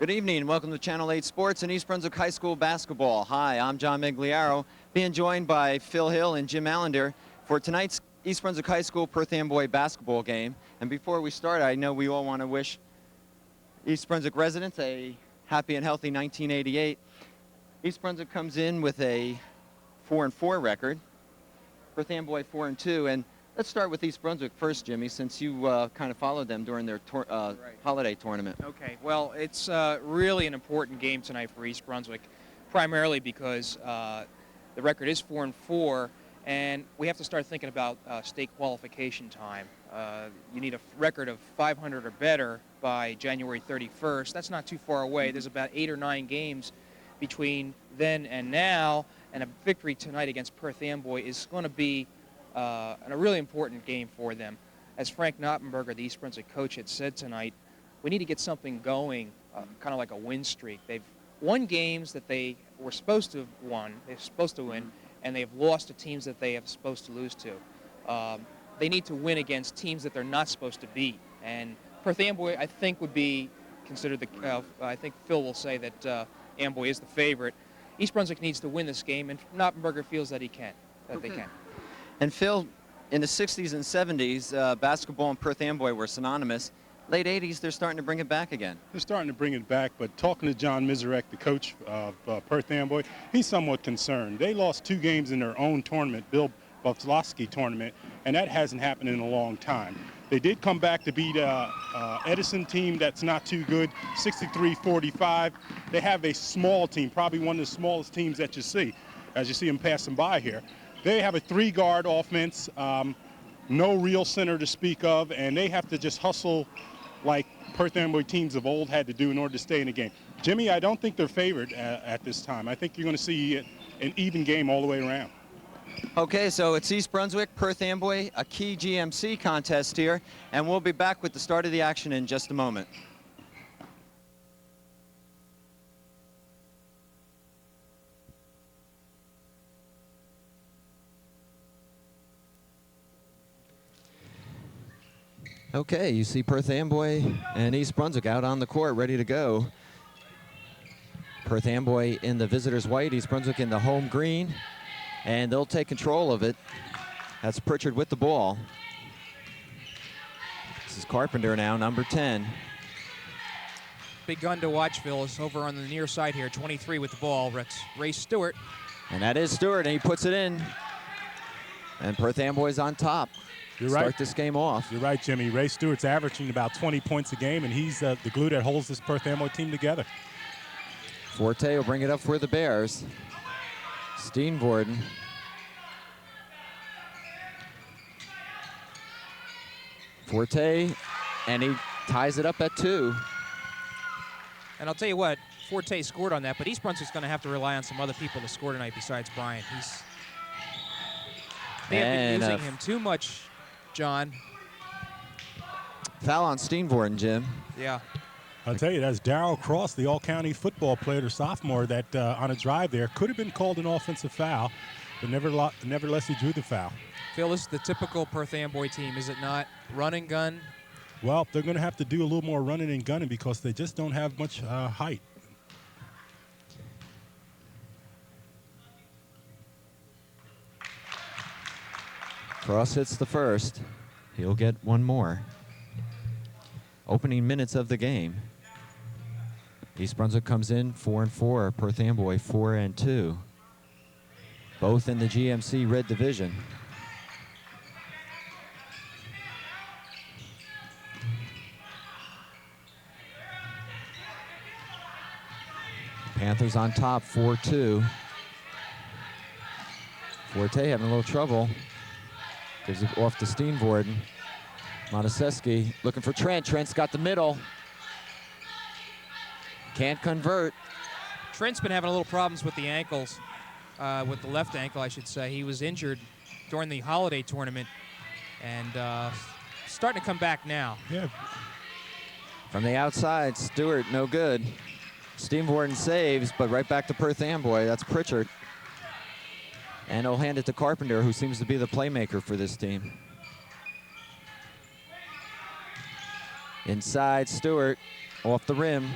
Good evening and welcome to Channel 8 Sports and East Brunswick High School basketball. Hi, I'm John Meggiolaro, being joined by Phil Hill and Jim Allinder for tonight's East Brunswick High School Perth Amboy basketball game. And before we start, I know we all want to wish East Brunswick residents a happy and healthy 1988. East Brunswick comes in with a 4-4 record, Perth Amboy 4-2, and let's start with East Brunswick first, Jimmy, since you kind of followed them during their holiday tournament. Okay, well, it's really an important game tonight for East Brunswick, primarily because the record is 4-4, and we have to start thinking about state qualification time. You need a record of 500 or better by January 31st. That's not too far away. There's about 8 or 9 games between then and now, and a victory tonight against Perth Amboy is going to be a really important game for them. As Frank Knottenberger, the East Brunswick coach, had said tonight, we need to get something going, kind of like a win streak. They've won games that they were supposed to have won, they're supposed to win, and they've lost to teams that they are supposed to lose to. They need to win against teams that they're not supposed to beat. And Perth Amboy, I think, would be considered the, I think Phil will say that Amboy is the favorite. East Brunswick needs to win this game, and Knottenberger feels that they can. And Phil, in the 60s and 70s, basketball and Perth Amboy were synonymous. Late 80s, they're starting to bring it back again. They're starting to bring it back, but talking to John Mizarek, the coach of Perth Amboy, he's somewhat concerned. They lost 2 games in their own tournament, Bill Bufflowski tournament, and that hasn't happened in a long time. They did come back to beat Edison team that's not too good, 63-45. They have a small team, probably one of the smallest teams that you see, as you see them passing by here. They have a 3-guard offense, no real center to speak of, and they have to just hustle like Perth Amboy teams of old had to do in order to stay in the game. Jimmy, I don't think they're favored at this time. I think you're going to see an even game all the way around. Okay, so it's East Brunswick, Perth Amboy, a key GMC contest here, and we'll be back with the start of the action in just a moment. Okay, you see Perth Amboy and East Brunswick out on the court, ready to go. Perth Amboy in the visitors' white, East Brunswick in the home green, and they'll take control of it. That's Pritchard with the ball. This is Carpenter now, number 10. Big gun to watch, Phil, is over on the near side here, 23 with the ball. That's Ray Stewart. And that is Stewart, and he puts it in. And Perth Amboy's on top. You're right. Start this game off. You're right, Jimmy. Ray Stewart's averaging about 20 points a game, and he's the glue that holds this Perth Amboy team together. Forte will bring it up for the Bears. Steenvoorden. Forte, and he ties it up at 2. And I'll tell you what, Forte scored on that, but East Brunswick's going to have to rely on some other people to score tonight besides Bryant. They have been using him too much, John. Foul on Steenvoorden, Jim. Yeah. I'll tell you, that's Darrell Cross, the all-county football player, the sophomore, that on a drive there could have been called an offensive foul, but nevertheless he drew the foul. Phil, this is the typical Perth Amboy team, is it not? Run and gun. Well, they're going to have to do a little more running and gunning because they just don't have much height. Cross hits the first. He'll get one more. Opening minutes of the game. East Brunswick comes in 4-4. Perth Amboy 4-2. Both in the GMC Red Division. Panthers on top, 4-2. Forte having a little trouble. Gives it off to Steenvoorden. Monteseschi looking for Trent. Trent's got the middle. Can't convert. Trent's been having a little problems with the ankles, with the left ankle, I should say. He was injured during the holiday tournament and starting to come back now. Yeah. From the outside, Stewart, no good. Steenvoorden saves, but right back to Perth Amboy. That's Pritchard. And he'll hand it to Carpenter, who seems to be the playmaker for this team. Inside, Stewart, off the rim.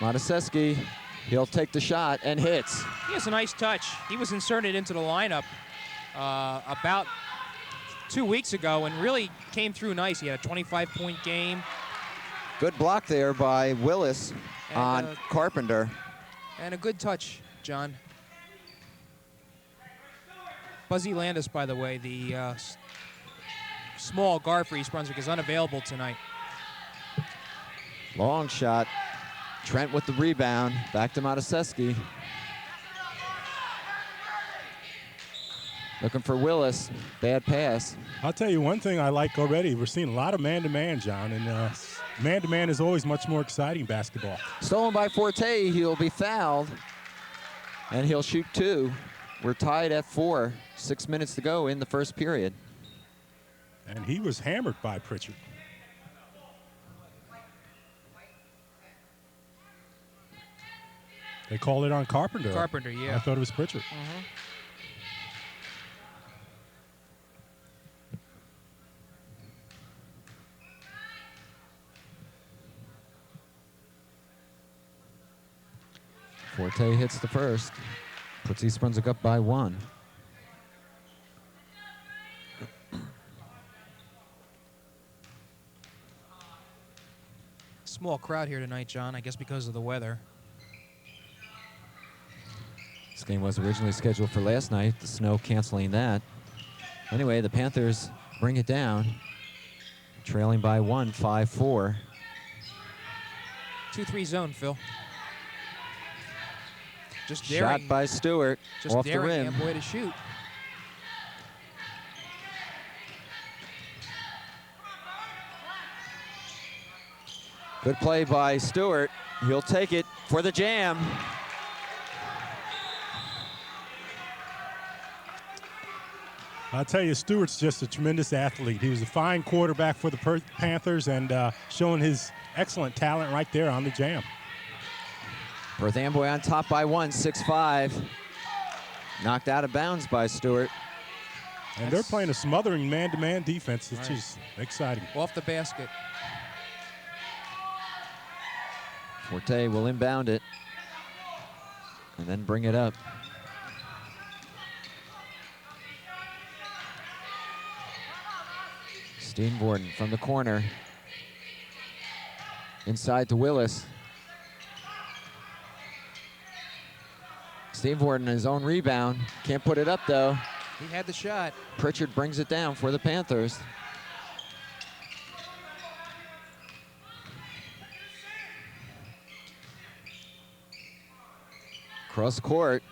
Mataseski, he'll take the shot and hits. He has a nice touch. He was inserted into the lineup about 2 weeks ago and really came through nice. He had a 25-point game. Good block there by Willis on Carpenter. And a good touch, John. Buzzy Landis, by the way, the small guard for East Brunswick, is unavailable tonight. Long shot. Trent with the rebound. Back to Mataseski. Looking for Willis. Bad pass. I'll tell you one thing I like already. We're seeing a lot of man-to-man, John, and man-to-man is always much more exciting basketball. Stolen by Forte. He'll be fouled, and he'll shoot 2. We're tied at 4. 6 minutes to go in the first period. And he was hammered by Pritchard. They called it on Carpenter. Carpenter, yeah. I thought it was Pritchard. Forte hits the first. Puts East Brunswick up by 1. Small crowd here tonight, John, I guess because of the weather. This game was originally scheduled for last night, the snow canceling that. Anyway, the Panthers bring it down, trailing by 1, 5-4. 2-3 zone, Phil. Just daring. Shot by Stewart Just off the daring rim. Amboy to shoot. Good play by Stewart. He'll take it for the jam. I'll tell you, Stewart's just a tremendous athlete. He was a fine quarterback for the Panthers and showing his excellent talent right there on the jam. Perth Amboy on top by 1, 6-5. Knocked out of bounds by Stewart. And they're playing a smothering man-to-man defense, which is exciting. Off the basket. Forte will inbound it and then bring it up. Steenvoorden from the corner. Inside to Willis. Steenvoorden his own rebound. Can't put it up though. He had the shot. Pritchard brings it down for the Panthers. Cross court.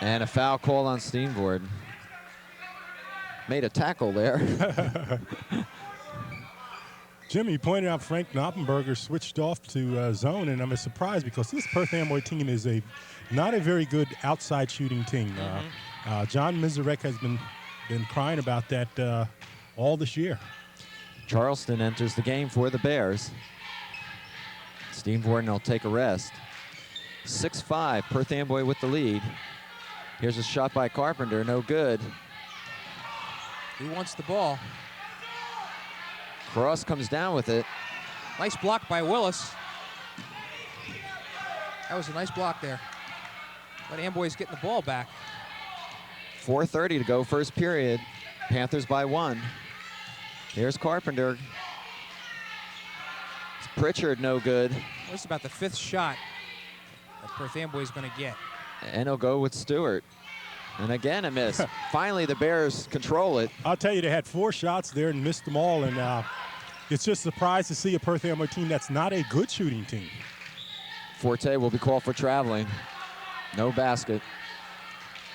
And a foul call on Steenvoorden. Made a tackle there. Jimmy pointed out Frank Knoppenberger switched off to zone, and I'm surprised because this Perth Amboy team is not a very good outside shooting team. John Mizarek has been crying about that all this year. Charleston enters the game for the Bears. Steenvoorden will take a rest. 6-5, Perth Amboy with the lead. Here's a shot by Carpenter, no good. He wants the ball. Cross comes down with it. Nice block by Willis. That was a nice block there. But Amboy's getting the ball back. 4:30 to go, first period. Panthers by 1. Here's Carpenter. It's Pritchard, no good. This is about the 5th shot that Perth Amboy's going to get. And he'll go with Stewart. And again, a miss. Finally, the Bears control it. I'll tell you, they had 4 shots there and missed them all, and it's just a surprise to see a Perth Amboy team that's not a good shooting team. Forte will be called for traveling. No basket.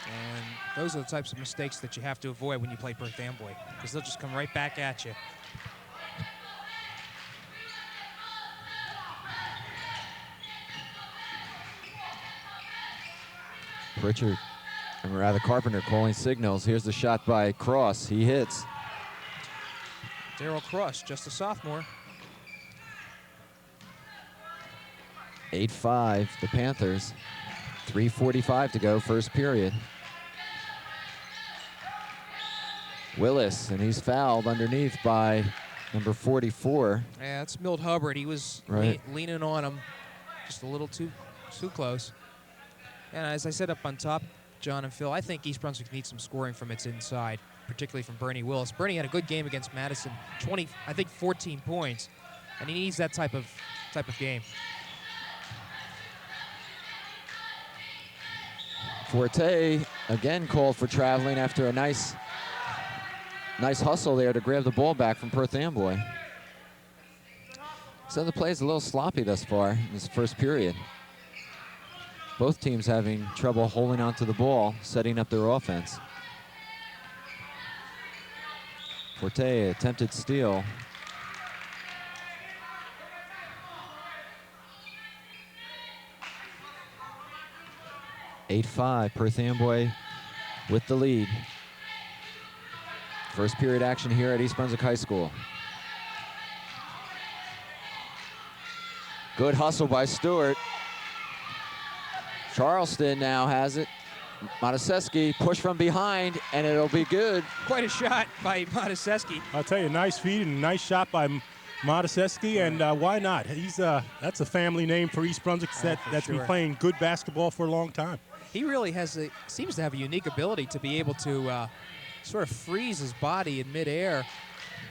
And those are the types of mistakes that you have to avoid when you play Perth Amboy, because they'll just come right back at you. Pritchard, and rather Carpenter calling signals. Here's the shot by Cross. He hits. Darryl Cross, just a sophomore. 8-5, the Panthers. 3:45 to go, first period. Willis, and he's fouled underneath by number 44. Yeah, that's Milt Hubbard. He was Right. leaning on him. just a little too close. And as I said up on top, John and Phil, I think East Brunswick needs some scoring from its inside, particularly from Bernie Willis. Bernie had a good game against Madison, 14 points, and he needs that type of game. Forte again called for traveling after a nice hustle there to grab the ball back from Perth Amboy. So the play is a little sloppy thus far in this first period. Both teams having trouble holding onto the ball, setting up their offense. Forte attempted steal. (8-5), Perth Amboy with the lead. First period action here at East Brunswick High School. Good hustle by Stewart. Charleston now has it. Mataseski push from behind, and it'll be good. Quite a shot by Mataseski. I'll tell you, nice feed and a nice shot by Mataseski, and why not? That's a family name for East Brunswick that's been playing good basketball for a long time. He really seems to have a unique ability to be able to sort of freeze his body in midair.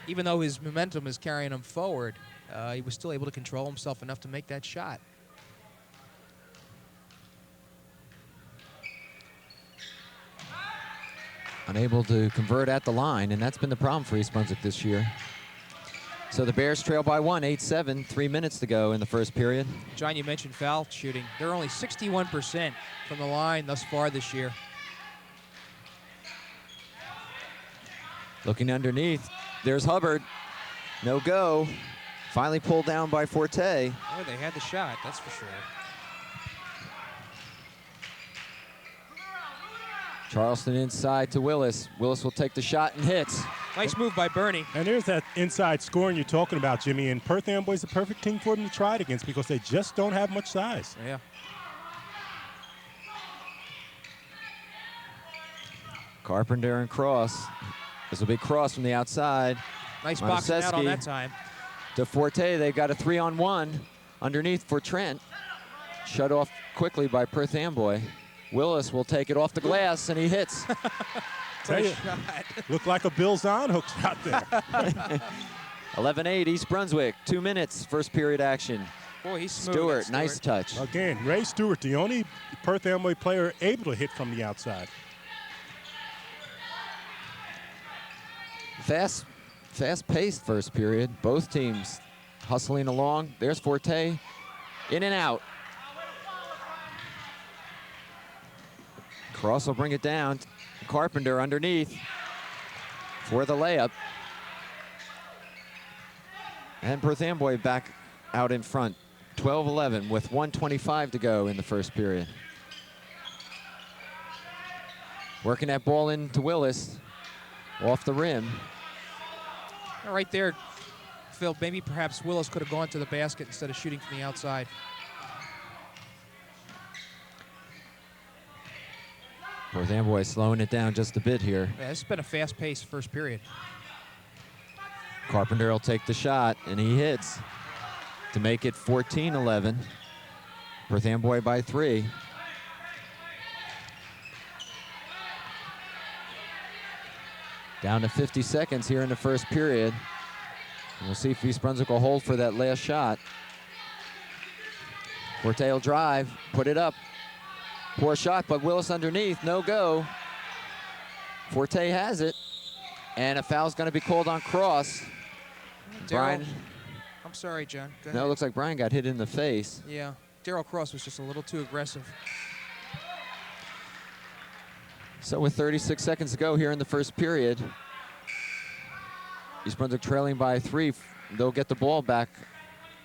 Even though his momentum is carrying him forward, he was still able to control himself enough to make that shot. Unable to convert at the line, and that's been the problem for East Brunswick this year. So the Bears trail by 1, 8-7, 3 minutes to go in the first period. John, you mentioned foul shooting. They're only 61% from the line thus far this year. Looking underneath, there's Hubbard. No go. Finally pulled down by Forte. Oh, they had the shot, that's for sure. Charleston inside to Willis. Willis will take the shot and hits. Nice move by Bernie. And there's that inside scoring you're talking about, Jimmy. And Perth Amboy is the perfect team for them to try it against because they just don't have much size. Yeah. Carpenter and Cross. This will be Cross from the outside. Nice boxing out on that time. To Forte, they've got a 3-on-1 underneath for Trent. Shut off quickly by Perth Amboy. Willis will take it off the glass, and he hits. Tell you, looked like a Bill Zahn hook shot there. 11-8, East Brunswick. 2 minutes, first period action. Boy, he's smooth. Stewart, nice touch. Again, Ray Stewart, the only Perth Amboy player able to hit from the outside. Fast-paced first period. Both teams hustling along. There's Forte, in and out. Cross will bring it down. Carpenter underneath for the layup. And Perth Amboy back out in front. 12-11 with 1:25 to go in the first period. Working that ball into Willis. Off the rim. Right there, Phil, maybe perhaps Willis could have gone to the basket instead of shooting from the outside. Perth Amboy slowing it down just a bit here. Yeah, this has been a fast-paced first period. Carpenter will take the shot, and he hits to make it 14-11. Perth Amboy by 3. Down to 50 seconds here in the first period. And we'll see if East Brunswick will hold for that last shot. Forte will drive, put it up. Poor shot, but Willis underneath, no go. Forte has it, and a foul's gonna be called on Cross. Brian. I'm sorry, John. Go No, ahead. it looks like Brian got hit in the face. Yeah, Darryl Cross was just a little too aggressive. So with 36 seconds to go here in the first period, East Brunswick trailing by 3. They'll get the ball back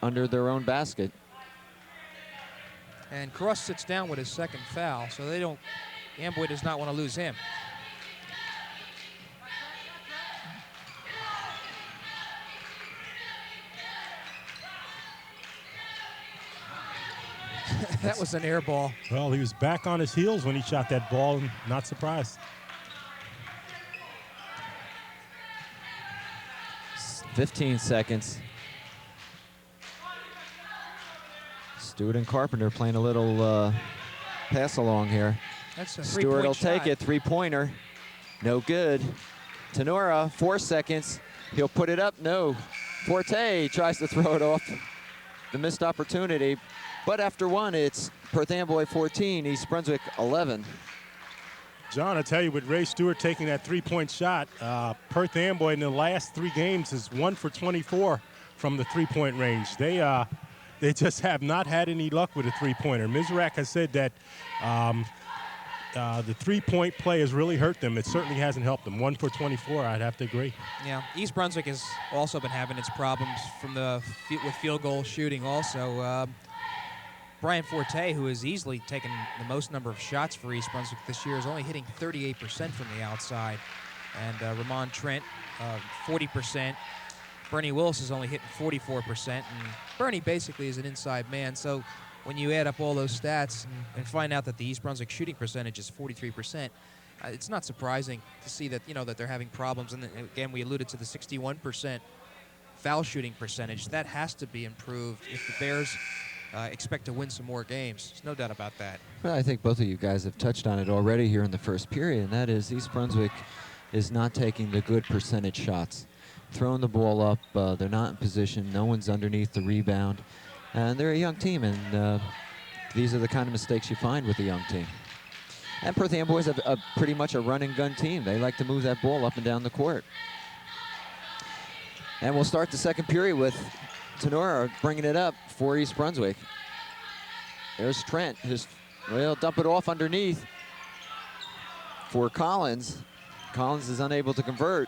under their own basket. And Cross sits down with his second foul, so Amboy does not want to lose him. That was an air ball. Well, he was back on his heels when he shot that ball, and not surprised. 15 seconds. Stewart and Carpenter playing a little pass along here. That's a Stewart will three-point take it, three-pointer. No good. Tenora, 4 seconds. He'll put it up, no. Forte tries to throw it off. The missed opportunity. But after one, it's Perth Amboy 14, East Brunswick 11. John, I tell you, with Ray Stewart taking that three-point shot, Perth Amboy in the last 3 games is 1 for 24 from the three-point range. They just have not had any luck with a three-pointer. Mizrak has said that the three-point play has really hurt them. It certainly hasn't helped them. 1 for 24, I'd have to agree. Yeah, East Brunswick has also been having its problems from with field goal shooting also. Brian Forte, who has easily taken the most number of shots for East Brunswick this year, is only hitting 38% from the outside. And Ramon Trent, 40%. Bernie Willis is only hitting 44%. And Bernie basically is an inside man. So when you add up all those stats and find out that the East Brunswick shooting percentage is 43%, it's not surprising to see that, that they're having problems. And again, we alluded to the 61% foul shooting percentage. That has to be improved if the Bears expect to win some more games. There's no doubt about that. Well, I think both of you guys have touched on it already here in the first period, and that is East Brunswick is not taking the good percentage shots. Throwing the ball up, they're not in position, no one's underneath the rebound, and they're a young team, and these are the kind of mistakes you find with a young team. And Perth Amboy is pretty much a run and gun team. They like to move that ball up and down the court. And we'll start the second period with Tenora bringing it up for East Brunswick. There's Trent. He'll dump it off underneath for Collins. Collins is unable to convert.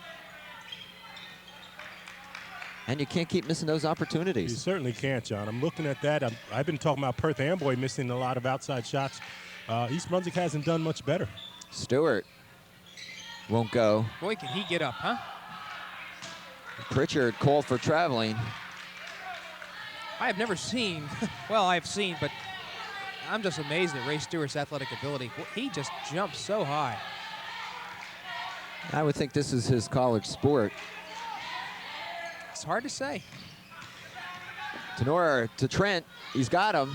And you can't keep missing those opportunities. You certainly can't, John. I'm looking at that. I've been talking about Perth Amboy missing a lot of outside shots. East Brunswick hasn't done much better. Stewart won't go. Boy, can he get up, huh? Pritchard called for traveling. I have never seen, well, I've seen, but I'm just amazed at Ray Stewart's athletic ability. He just jumps so high. I would think this is his college sport. It's hard to say. Tenora to Trent. He's got him.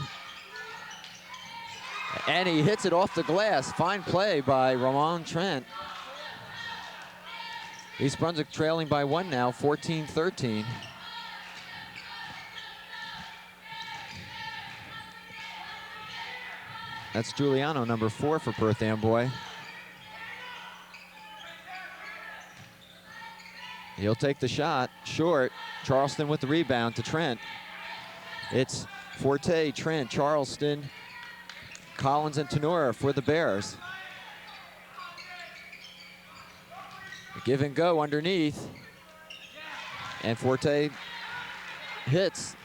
And he hits it off the glass. Fine play by Ramon Trent. East Brunswick trailing by 1 now, 14-13. That's Giuliano, number 4 for Perth Amboy. He'll take the shot, short. Charleston with the rebound to Trent. It's Forte, Trent, Charleston, Collins, and Tenora for the Bears. Give and go underneath. And Forte hits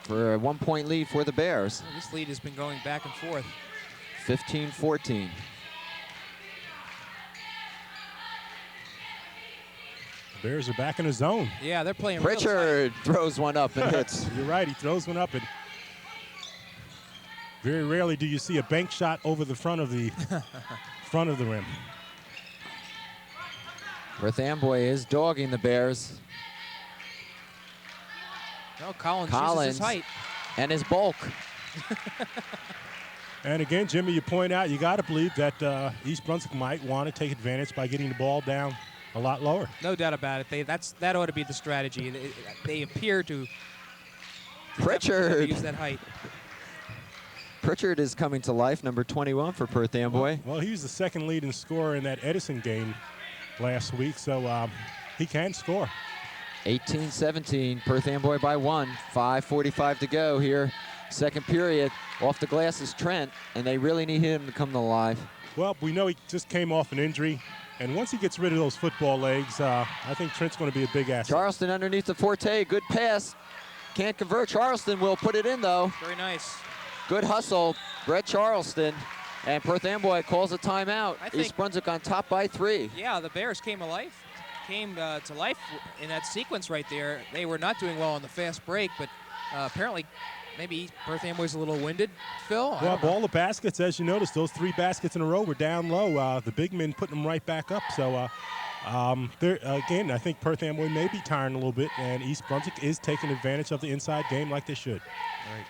for a 1-point lead for the Bears. Well, this lead has been going back and forth. 15-14. The Bears are back in the zone. Yeah, they're playing Pritchard throws one up and hits. You're right, he throws one up, and very rarely do you see a bank shot over the front of the front of the rim. Perth Amboy is dogging the Bears. No, Collins uses his height. And his bulk. And again, Jimmy, you point out, you got to believe that East Brunswick might want to take advantage by getting the ball down a lot lower. No doubt about it. That ought to be the strategy. They appear to Pritchard use that height. Pritchard is coming to life, number 21 for Perth Amboy. Well, he was the second leading scorer in that Edison game last week, so he can score. 18-17, Perth Amboy by 1. 5:45 to go here. Second period. Off the glass is Trent, and they really need him to come to life. Well, we know he just came off an injury, and once he gets rid of those football legs, I think Trent's going to be a big asset. Charleston underneath the Forte. Good pass. Can't convert. Charleston will put it in, though. Very nice. Good hustle, Brett Charleston. And Perth Amboy calls a timeout. think- East Brunswick on top by 3. Yeah, the Bears came to life in that sequence right there. They were not doing well on the fast break, but apparently maybe Perth Amboy's a little winded. Phil? I Well, don't know. all the baskets, as you noticed, those 3 baskets in a row were down low. The big men putting them right back up. So, again, I think Perth Amboy may be tiring a little bit, and East Brunswick is taking advantage of the inside game like they should. Right.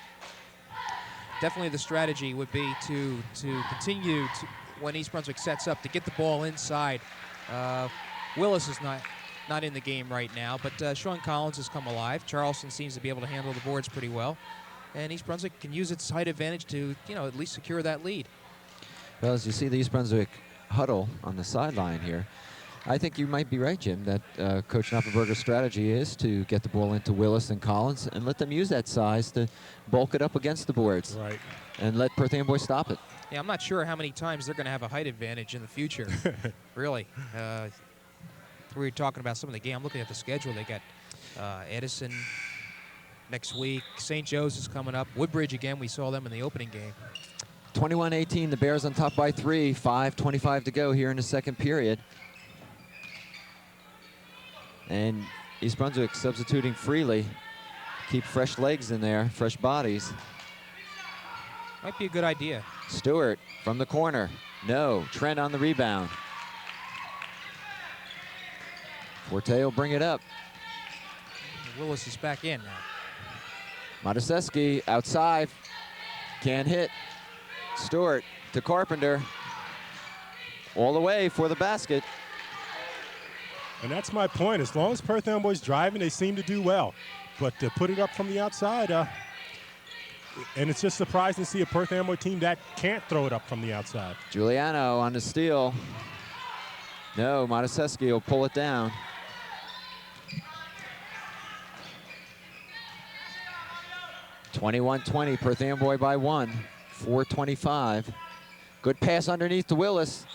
definitely the strategy would be to continue to, when East Brunswick sets up, to get the ball inside. Willis is not in the game right now, but Sean Collins has come alive. Charleston seems to be able to handle the boards pretty well, and East Brunswick can use its height advantage to, at least secure that lead. Well, as you see the East Brunswick huddle on the sideline here, I think you might be right, Jim, that Coach Knoppenberger's strategy is to get the ball into Willis and Collins and let them use that size to bulk it up against the boards. Right. And let Perth Amboy stop it. Yeah, I'm not sure how many times they're going to have a height advantage in the future. Really. We were talking about some of the game. I'm looking at the schedule. They got Edison next week. St. Joe's is coming up. Woodbridge again. We saw them in the opening game. 21-18, the Bears on top by 3. 5:25 to go here in the second period. And East Brunswick substituting freely. Keep fresh legs in there, fresh bodies. Might be a good idea. Stewart from the corner. No. Trent on the rebound. Forte will bring it up. Willis is back in now. Mataseski outside. Can't hit. Stewart to Carpenter. All the way for the basket. And that's my point. As long as Perth Amboy's driving, they seem to do well. But to put it up from the outside, and it's just surprising to see a Perth Amboy team that can't throw it up from the outside. Giuliano on the steal. No, Mataseski will pull it down. (21-20), Perth Amboy by 1. 4:25. Good pass underneath to Willis.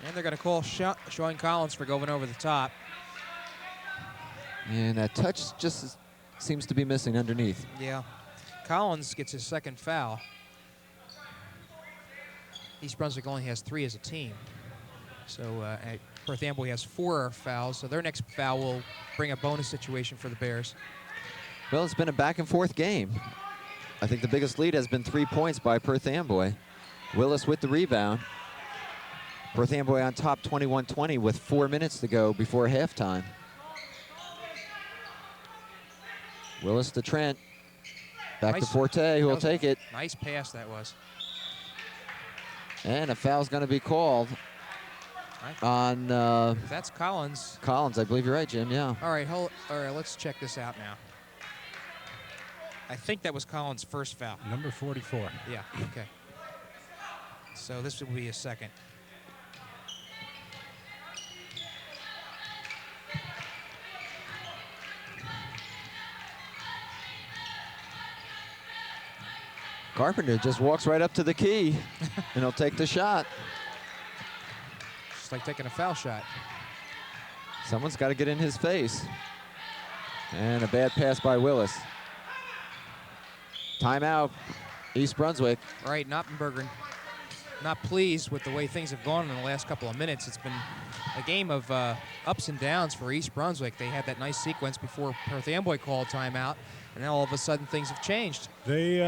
And they're going to call Sean Collins for going over the top. And that touch just seems to be missing underneath. Yeah. Collins gets his second foul. East Brunswick only has 3 as a team. So Perth Amboy has 4 fouls, so their next foul will bring a bonus situation for the Bears. Well, it's been a back-and-forth game. I think the biggest lead has been 3 points by Perth Amboy. Willis with the rebound. Perth Amboy on top 21-20 with 4 minutes to go before halftime. Willis to Trent. Back to Forte, who will take it. Nice pass that was. And a foul's going to be called on that's Collins. Collins. I believe you're right, Jim. Yeah. All right, all right, let's check this out now. I think that was Collins' first foul. Number 44. Yeah, okay. So this will be a second. Carpenter just walks right up to the key and he'll take the shot. Just like taking a foul shot. Someone's got to get in his face. And a bad pass by Willis. Timeout, East Brunswick. Right, Knoppenberger not pleased with the way things have gone in the last couple of minutes. It's been a game of ups and downs for East Brunswick. They had that nice sequence before Perth Amboy called timeout, and now all of a sudden things have changed. They,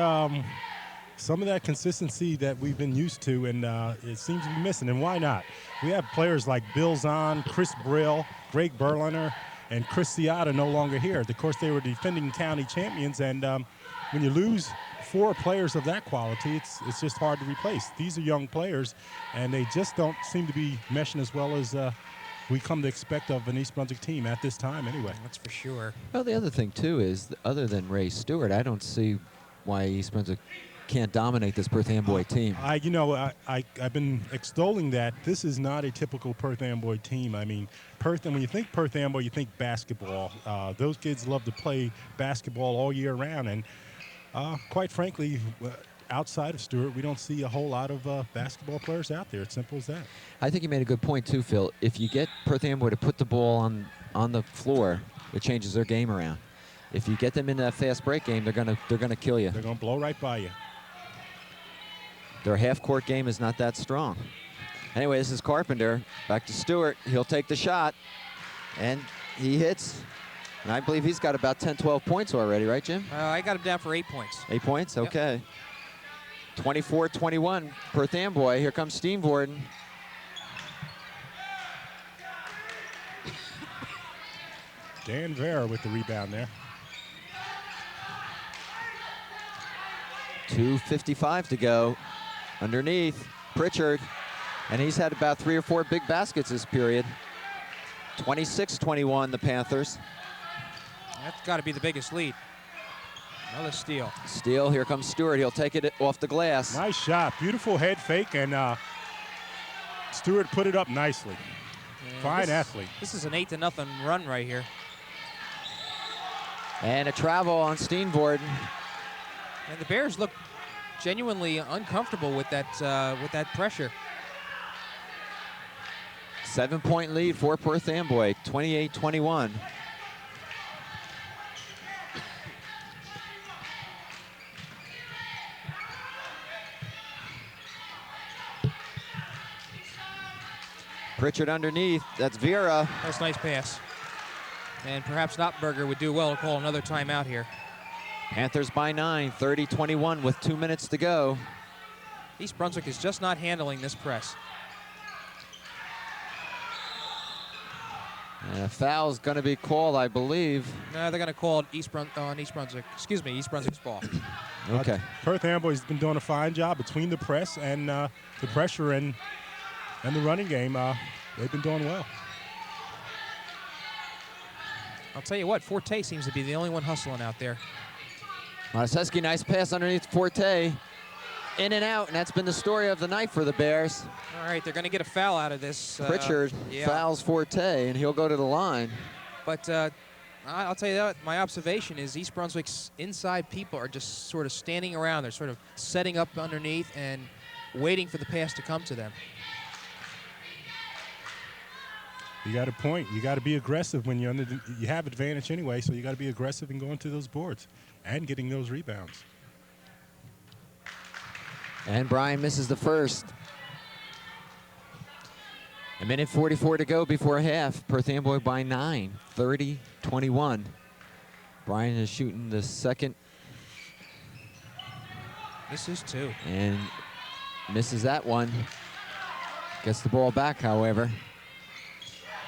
some of that consistency that we've been used to, and it seems to be missing, and why not? We have players like Bill Zahn, Chris Brill, Greg Berliner, and Chris Ciata no longer here. Of course, they were defending county champions, and when you lose 4 players of that quality, it's just hard to replace. These are young players, and they just don't seem to be meshing as well as we come to expect of an East Brunswick team at this time anyway. That's for sure. Well, the other thing, too, is other than Ray Stewart, I don't see why East Brunswick can't dominate this Perth Amboy team. I've been extolling that. This is not a typical Perth Amboy team. I mean, Perth, and when you think Perth Amboy, you think basketball. Those kids love to play basketball all year round, and quite frankly, outside of Stewart, we don't see a whole lot of basketball players out there. It's simple as that. I think you made a good point, too, Phil. If you get Perth Amboy to put the ball on the floor, it changes their game around. If you get them into that fast break game, they're gonna kill you. They're gonna blow right by you. Their half-court game is not that strong. Anyway, this is Carpenter. Back to Stewart. He'll take the shot, and he hits. And I believe he's got about 10, 12 points already, right, Jim? I got him down for 8 points. 8 points? Yep. Okay. 24-21, Perth Amboy. Here comes Steenvoorden. Dan Vera with the rebound there. 2:55 to go. Underneath, Pritchard. And he's had about 3 or 4 big baskets this period. 26-21, the Panthers. That's got to be the biggest lead. Another steal. Steal, here comes Stewart. He'll take it off the glass. Nice shot, beautiful head fake, and Stewart put it up nicely. And Fine athlete. This is an 8-0 run right here. And a travel on Steenvoorden. And the Bears look genuinely uncomfortable with that pressure. 7-point lead for Perth Amboy, 28-21. Pritchard underneath, that's Vera. That's a nice pass. And perhaps Notberger would do well to call another timeout here. Panthers by 9, 30-21 with 2 minutes to go. East Brunswick is just not handling this press. And a foul's going to be called, I believe. No, they're going to call it East Brunswick. Excuse me, East Brunswick's ball. Okay. Perth Amboy's been doing a fine job between the press and the pressure and the running game. They've been doing well. I'll tell you what, Forte seems to be the only one hustling out there. Mataseski, nice pass underneath Forte. In and out, and that's been the story of the night for the Bears. All right, they're going to get a foul out of this. Pritchard fouls Forte, and he'll go to the line. But I'll tell you that, my observation is East Brunswick's inside people are just sort of standing around. They're sort of setting up underneath and waiting for the pass to come to them. You got a point. You got to be aggressive when you're you have advantage anyway, so you got to be aggressive in going to those boards and getting those rebounds. And Brian misses the first. 1:44 to go before half. Perth Amboy by 9, 30-21. Brian is shooting the second. Misses two. And misses that one. Gets the ball back, however.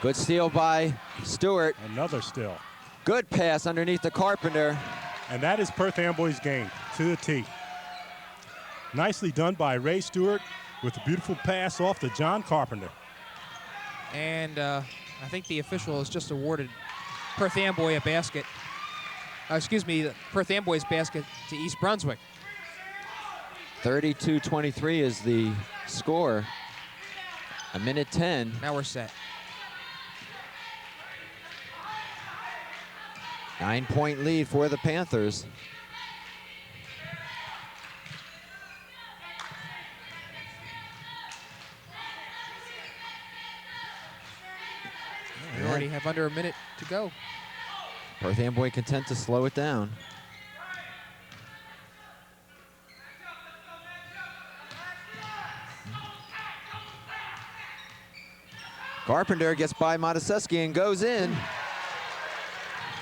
Good steal by Stewart. Another steal. Good pass underneath the Carpenter. And that is Perth Amboy's game, to the T. Nicely done by Ray Stewart with a beautiful pass off to John Carpenter. And I think the official has just awarded Perth Amboy a basket. Perth Amboy's basket to East Brunswick. 32-23 is the score. 1:10. Now we're set. 9-point lead for the Panthers. We already have under a minute to go. Perth Amboy content to slow it down. Carpenter gets by Mataseski and goes in.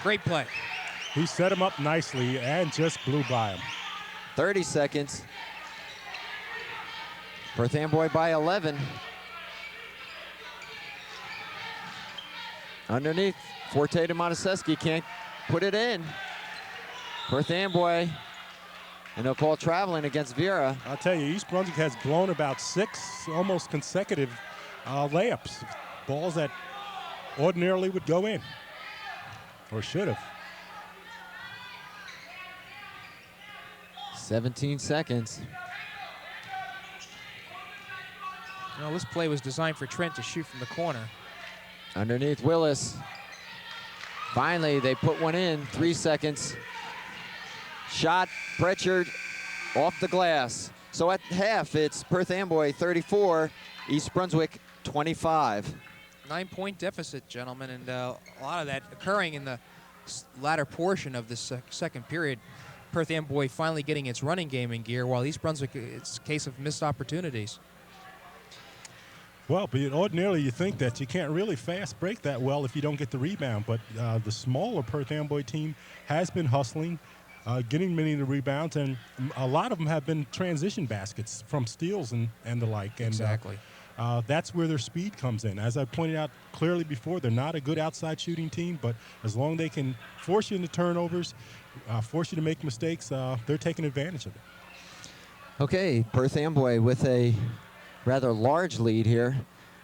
Great play. He set him up nicely and just blew by him. 30 seconds. Perth Amboy by 11. Underneath, Forte to Mataseski, can't put it in. Perth Amboy, and they'll call traveling against Vera. I'll tell you, East Brunswick has blown about 6 almost consecutive layups. Balls that ordinarily would go in, or should have. 17 seconds. Well, this play was designed for Trent to shoot from the corner. Underneath Willis. Finally, they put one in, 3 seconds. Shot, Pritchard, off the glass. So at half, it's Perth Amboy 34, East Brunswick 25. 9-point deficit, gentlemen, and a lot of that occurring in the latter portion of this second period. Perth Amboy finally getting its running game in gear, while East Brunswick, it's a case of missed opportunities. Well, but ordinarily you think that you can't really fast break that well if you don't get the rebound, but the smaller Perth Amboy team has been hustling, getting many of the rebounds, and a lot of them have been transition baskets from steals and the like. And, exactly. That's where their speed comes in. As I pointed out clearly before, they're not a good outside shooting team, but as long as they can force you into turnovers, force you to make mistakes, they're taking advantage of it. Okay, Perth Amboy with a rather large lead here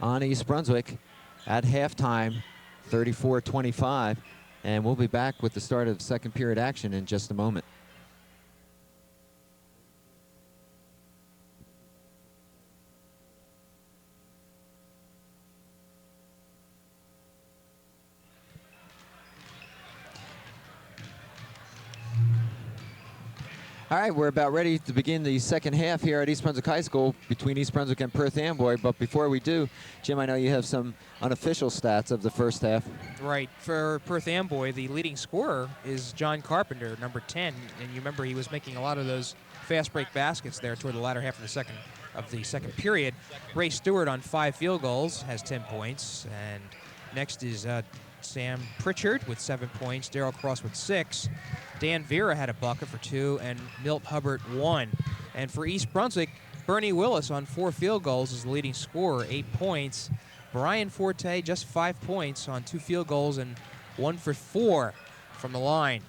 on East Brunswick at halftime, 34-25. And we'll be back with the start of second period action in just a moment. All right, we're about ready to begin the second half here at East Brunswick High School between East Brunswick and Perth Amboy. But before we do, Jim, I know you have some unofficial stats of the first half. Right. For Perth Amboy, the leading scorer is John Carpenter, number 10. And you remember he was making a lot of those fast break baskets there toward the latter half of the second period. Ray Stewart on 5 field goals has 10 points. And next is Sam Pritchard with 7 points, Daryl Cross with 6. Dan Vera had a bucket for 2, and Milt Hubbard 1. And for East Brunswick, Bernie Willis on 4 field goals is the leading scorer, 8 points. Brian Forte just 5 points on 2 field goals and 1 for 4 from the line.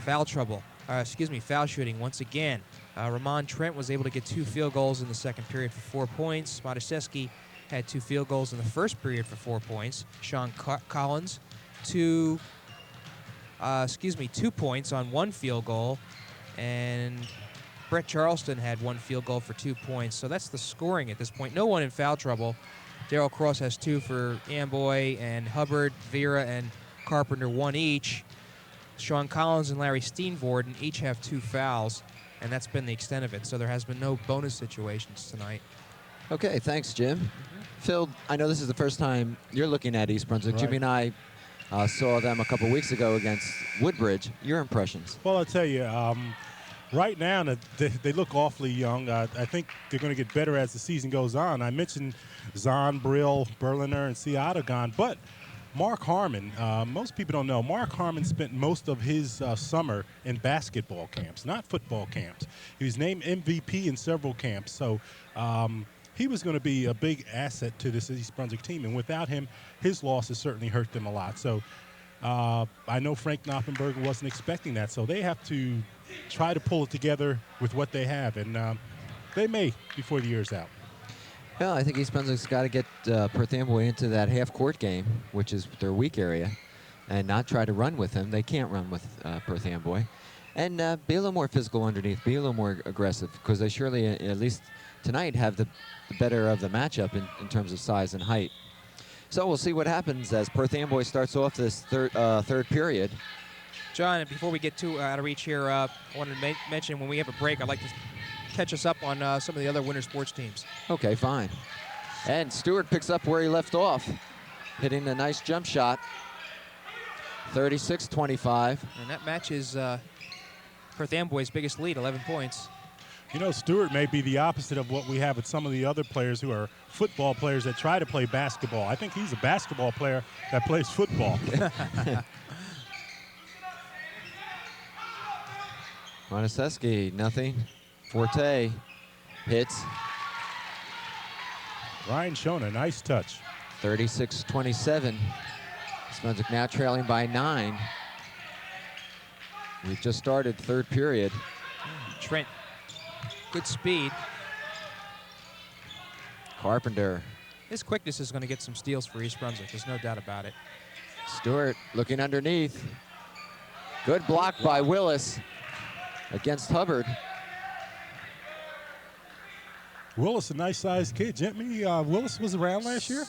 Foul shooting once again. Ramon Trent was able to get 2 field goals in the second period for 4 points. Mataseski had 2 field goals in the first period for 4 points. Sean Collins, 2 points on 1 field goal. And Brett Charleston had 1 field goal for 2 points. So that's the scoring at this point. No one in foul trouble. Daryl Cross has 2 for Amboy, and Hubbard, Vera, and Carpenter 1 each. Sean Collins and Larry Steenvoorden each have 2 fouls, and that's been the extent of it. So there has been no bonus situations tonight. Okay, thanks, Jim. Phil, I know this is the first time you're looking at East Brunswick. Right. Jimmy and I saw them a couple weeks ago against Woodbridge. Your impressions? Well, I'll tell you, right now they look awfully young. I think they're going to get better as the season goes on. I mentioned Zahn, Brill, Berliner, and Siadagon, but Mark Harmon, most people don't know, Mark Harmon spent most of his summer in basketball camps, not football camps. He was named MVP in several camps, so he was going to be a big asset to this East Brunswick team, and without him, his losses certainly hurt them a lot. So I know Frank Knoppenberger wasn't expecting that, so they have to try to pull it together with what they have, and they may before the year's out. Well, I think East Brunswick's got to get Perth Amboy into that half-court game, which is their weak area, and not try to run with them. They can't run with Perth Amboy. And be a little more physical underneath, be a little more aggressive, because they surely, at least tonight, have the better of the matchup in terms of size and height. So we'll see what happens as Perth Amboy starts off this third period. John, before we get too out of reach here, I wanted to mention when we have a break, I'd like to catch us up on some of the other winter sports teams. Okay, fine. And Stewart picks up where he left off, hitting a nice jump shot. 36-25. And that matches Perth Amboy's biggest lead, 11 points. You know, Stewart may be the opposite of what we have with some of the other players who are football players that try to play basketball. I think he's a basketball player that plays football. Monaseski, nothing. Forte hits. Ryan Shona, nice touch. 36-27. East Brunswick now trailing by 9. We've just started third period. Trent, good speed. Carpenter. His quickness is going to get some steals for East Brunswick. There's no doubt about it. Stewart looking underneath. Good block by Willis against Hubbard. Willis, a nice-sized kid. Jimmy, Willis was around last year?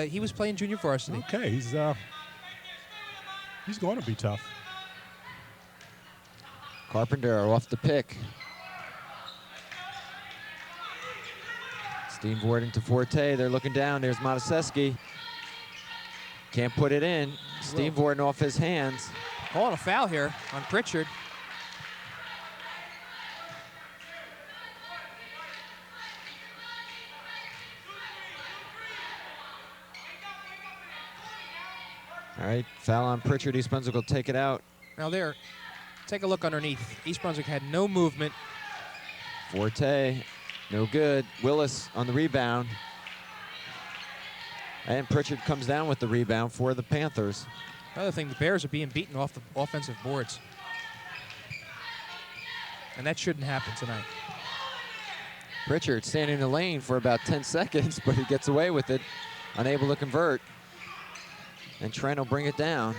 He was playing junior varsity. Okay, he's going to be tough. Carpenter off the pick. Steenvoorden to Forte. They're looking down. There's Monaseski. Can't put it in. Steenvoorden off his hands. Calling a foul here on Pritchard. All right, foul on Pritchard. East Brunswick will take it out. Now there, take a look underneath. East Brunswick had no movement. Forte, no good. Willis on the rebound. And Pritchard comes down with the rebound for the Panthers. Another thing, the Bears are being beaten off the offensive boards. And that shouldn't happen tonight. Pritchard standing in the lane for about 10 seconds, but he gets away with it, unable to convert. And Trent will bring it down.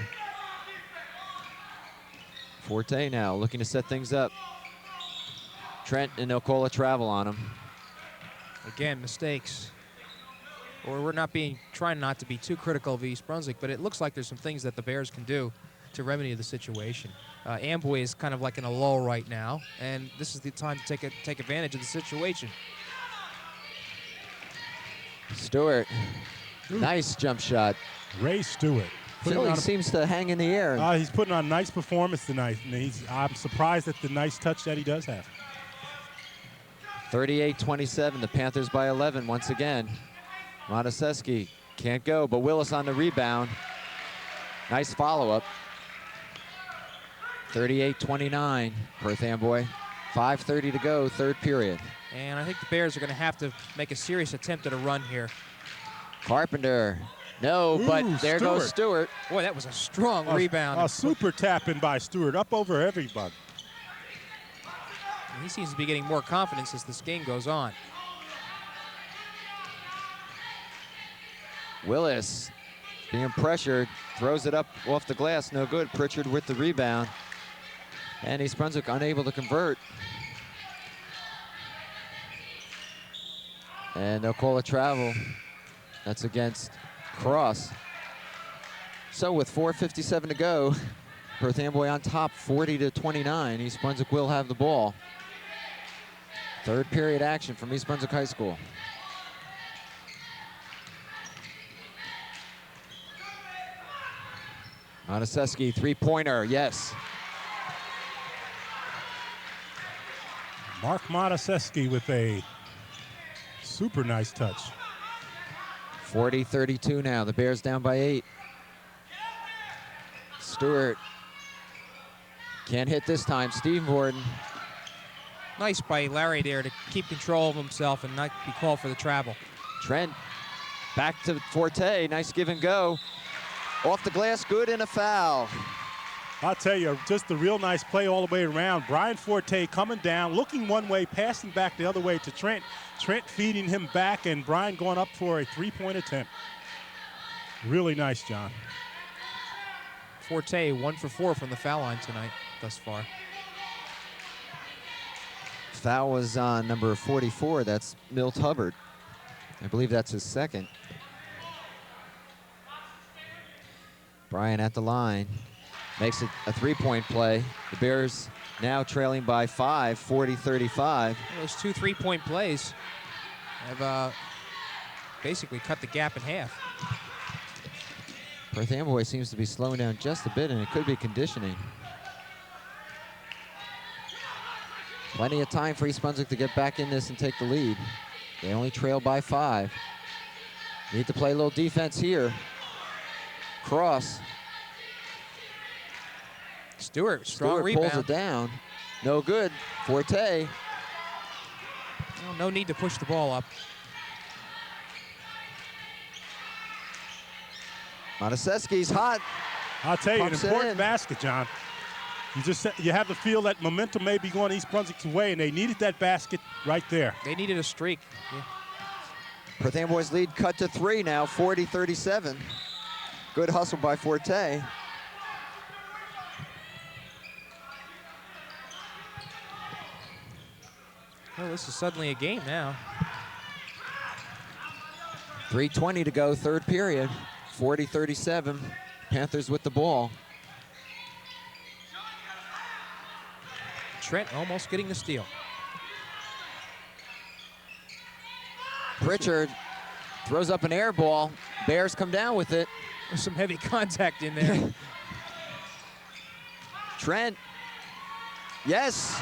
Forte now looking to set things up. Trent, and they'll call a travel on him. Again, mistakes. Or we're trying not to be too critical of East Brunswick, but it looks like there's some things that the Bears can do to remedy the situation. Amboy is kind of like in a lull right now, and this is the time to take advantage of the situation. Stewart, nice jump shot. Ray Stewart. Philly seems to hang in the air. He's putting on a nice performance tonight, and I'm surprised at the nice touch that he does have. 38-27, the Panthers by 11 once again. Monaseski can't go, but Willis on the rebound. Nice follow-up. 38-29, Perth Amboy. 5:30 to go, third period. And I think the Bears are going to have to make a serious attempt at a run here. Carpenter, no, but there goes Stewart. Boy, that was a strong rebound. A super tap-in by Stewart, up over everybody. He seems to be getting more confidence as this game goes on. Willis being pressured, throws it up off the glass, no good. Pritchard with the rebound. And East Brunswick unable to convert. And they'll call a travel. That's against Cross. So with 4:57 to go, Perth Amboy on top, 40-29. East Brunswick will have the ball. Third period action from East Brunswick High School. Monaseski, three-pointer, yes. Mark Monaseski with a super nice touch. 40-32 now, the Bears down by 8. Stewart can't hit this time, Steve Borden. Nice by Larry there to keep control of himself and not be called for the travel. Trent back to Forte, nice give and go. Off the glass, good, and a foul. I'll tell you, just a real nice play all the way around. Brian Forte coming down, looking one way, passing back the other way to Trent. Trent feeding him back, and Brian going up for a three-point attempt. Really nice, John. Forte 1 for 4 from the foul line tonight thus far. Foul was on number 44, that's Milt Hubbard. I believe that's his second. Brian at the line, makes it a three-point play. The Bears now trailing by 5, 40-35. Those 2 3-point plays have basically cut the gap in half. Perth Amboy seems to be slowing down just a bit, and it could be conditioning. Plenty of time for East Brunswick to get back in this and take the lead. They only trail by 5. Need to play a little defense here. Cross. Stewart, strong rebound. Pulls it down. No good. Forte. Well, no need to push the ball up. Monaseski's hot. I'll tell you, an Pumps important basket, John. You have the feel that momentum may be going East Brunswick's way, and they needed that basket right there. They needed a streak. Yeah. Perth Amboy's lead cut to 3 now, 40-37. Good hustle by Forte. Well, this is suddenly a game now. 3:20 to go, third period. 40-37. Panthers with the ball. Trent almost getting the steal. Pritchard throws up an air ball. Bears come down with it. There's some heavy contact in there. Trent. Yes.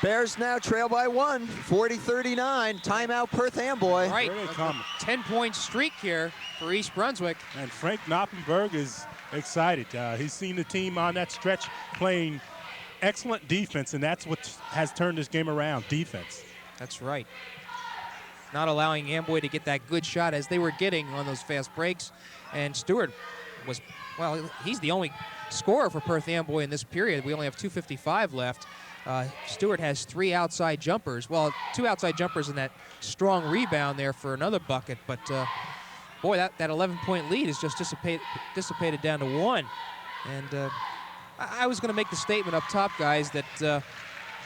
Bears now trail by 1, 40-39. Timeout, Perth Amboy. Right, Here they come. 10-point streak here for East Brunswick. And Frank Knoppenberg is excited. He's seen the team on that stretch playing excellent defense, and that's what has turned this game around, defense. That's right. Not allowing Amboy to get that good shot as they were getting on those fast breaks. And Stewart was, well, he's the only scorer for Perth Amboy in this period. We only have 2:55 left. Stewart has 3 outside jumpers. Well, 2 outside jumpers and that strong rebound there for another bucket. But, boy, that 11-point lead is just dissipated down to 1. And I was going to make the statement up top, guys, that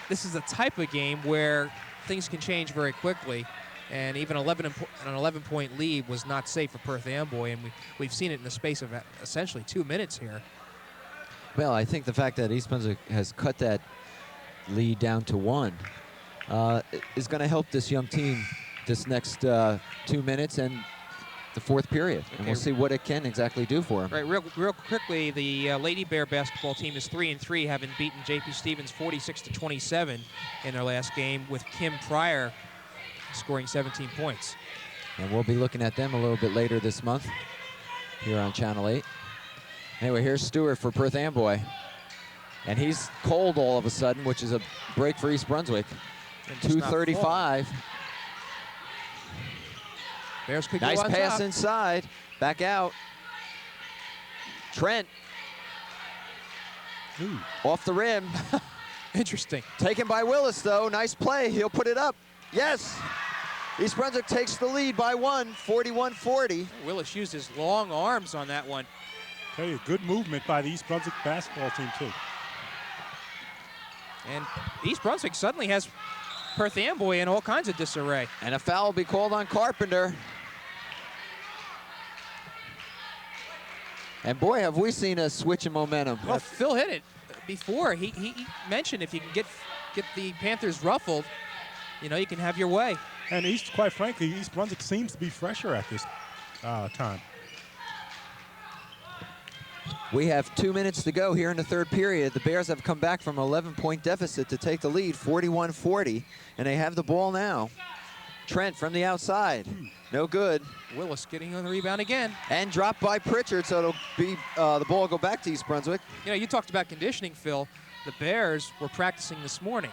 this is a type of game where things can change very quickly. And even an 11-point lead was not safe for Perth Amboy, and we've seen it in the space of essentially 2 minutes here. Well, I think the fact that East Brunswick has cut that lead down to 1 is going to help this young team this next 2 minutes and the 4th period. Okay. And we'll see what it can exactly do for them. Right, real quickly, the Lady Bear basketball team is 3-3, having beaten J.P. Stevens 46-27 in their last game, with Kim Pryor scoring 17 points. And we'll be looking at them a little bit later this month here on Channel 8. Anyway, here's Stewart for Perth Amboy. And he's cold all of a sudden, which is a break for East Brunswick. 2:35. Bears could nice go on pass top. inside. Back out. Trent. Ooh. Off the rim. Interesting. Taken by Willis, though. Nice play. He'll put it up. Yes. East Brunswick takes the lead by 1, 41-40. Willis used his long arms on that one. Tell you, good movement by the East Brunswick basketball team, too. And East Brunswick suddenly has Perth Amboy in all kinds of disarray. And a foul will be called on Carpenter. And boy, have we seen a switch in momentum. Well, Phil hit it before. He mentioned if you can get the Panthers ruffled, you know, you can have your way. And quite frankly, East Brunswick seems to be fresher at this time. We have 2 minutes to go here in the 3rd period. The Bears have come back from an 11-point deficit to take the lead, 41-40, and they have the ball now. Trent from the outside, no good. Willis getting on the rebound again. And dropped by Pritchard, so it'll be the ball will go back to East Brunswick. You know, you talked about conditioning, Phil. The Bears were practicing this morning.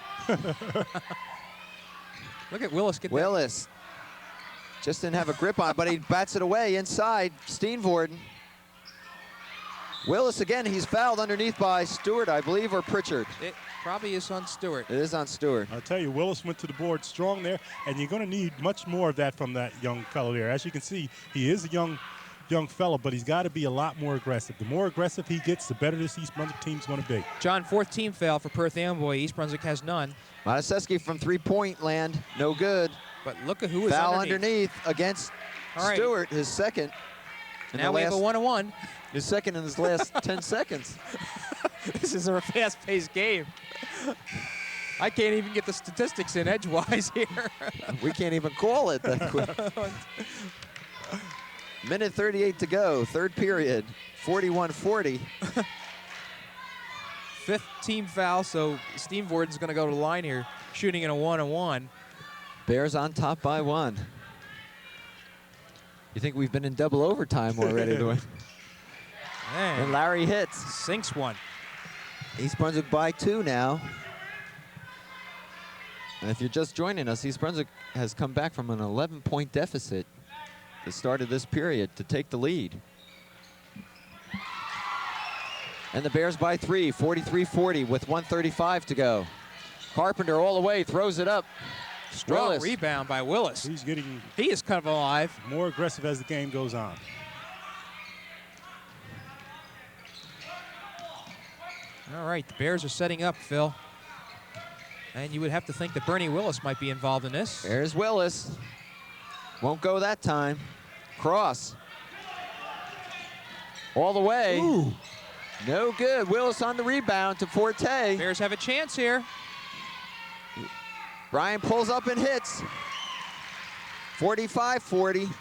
Look at Willis get Willis just didn't have a grip on it, but he bats it away inside. Steenvoorden. Willis again, he's fouled underneath by Stewart, I believe, or Pritchard. It probably is on Stewart. It is on Stewart. I'll tell you, Willis went to the board strong there, and you're going to need much more of that from that young fellow there. As you can see, he is a young fellow, but he's got to be a lot more aggressive. The more aggressive he gets, the better this East Brunswick team's going to be. John, 4th team foul for Perth Amboy. East Brunswick has none. Mataseski from 3-point land, no good. But look at who is foul underneath against Stewart, his second. Now we have a 1-1. His second in his last 10 seconds. This is a fast-paced game. I can't even get the statistics in edgewise here. We can't even call it that quick. Minute 38 to go, 3rd period, 41-40. 5th team foul, so Steenvoorden's going to go to the line here, shooting in a 1-on-1. Bears on top by 1. You think we've been in double overtime already? And Larry hits. Sinks one. East Brunswick by 2 now. And if you're just joining us, East Brunswick has come back from an 11-point deficit at the start of this period to take the lead. And the Bears by 3, 43-40 with 1:35 to go. Carpenter all the way, throws it up. Strong rebound by Willis. He is kind of alive. More aggressive as the game goes on. All right, the Bears are setting up, Phil. And you would have to think that Bernie Willis might be involved in this. There's Willis. Won't go that time. Cross. All the way. Ooh. No good. Willis on the rebound to Forte. Bears have a chance here. Brian pulls up and hits. 45-40.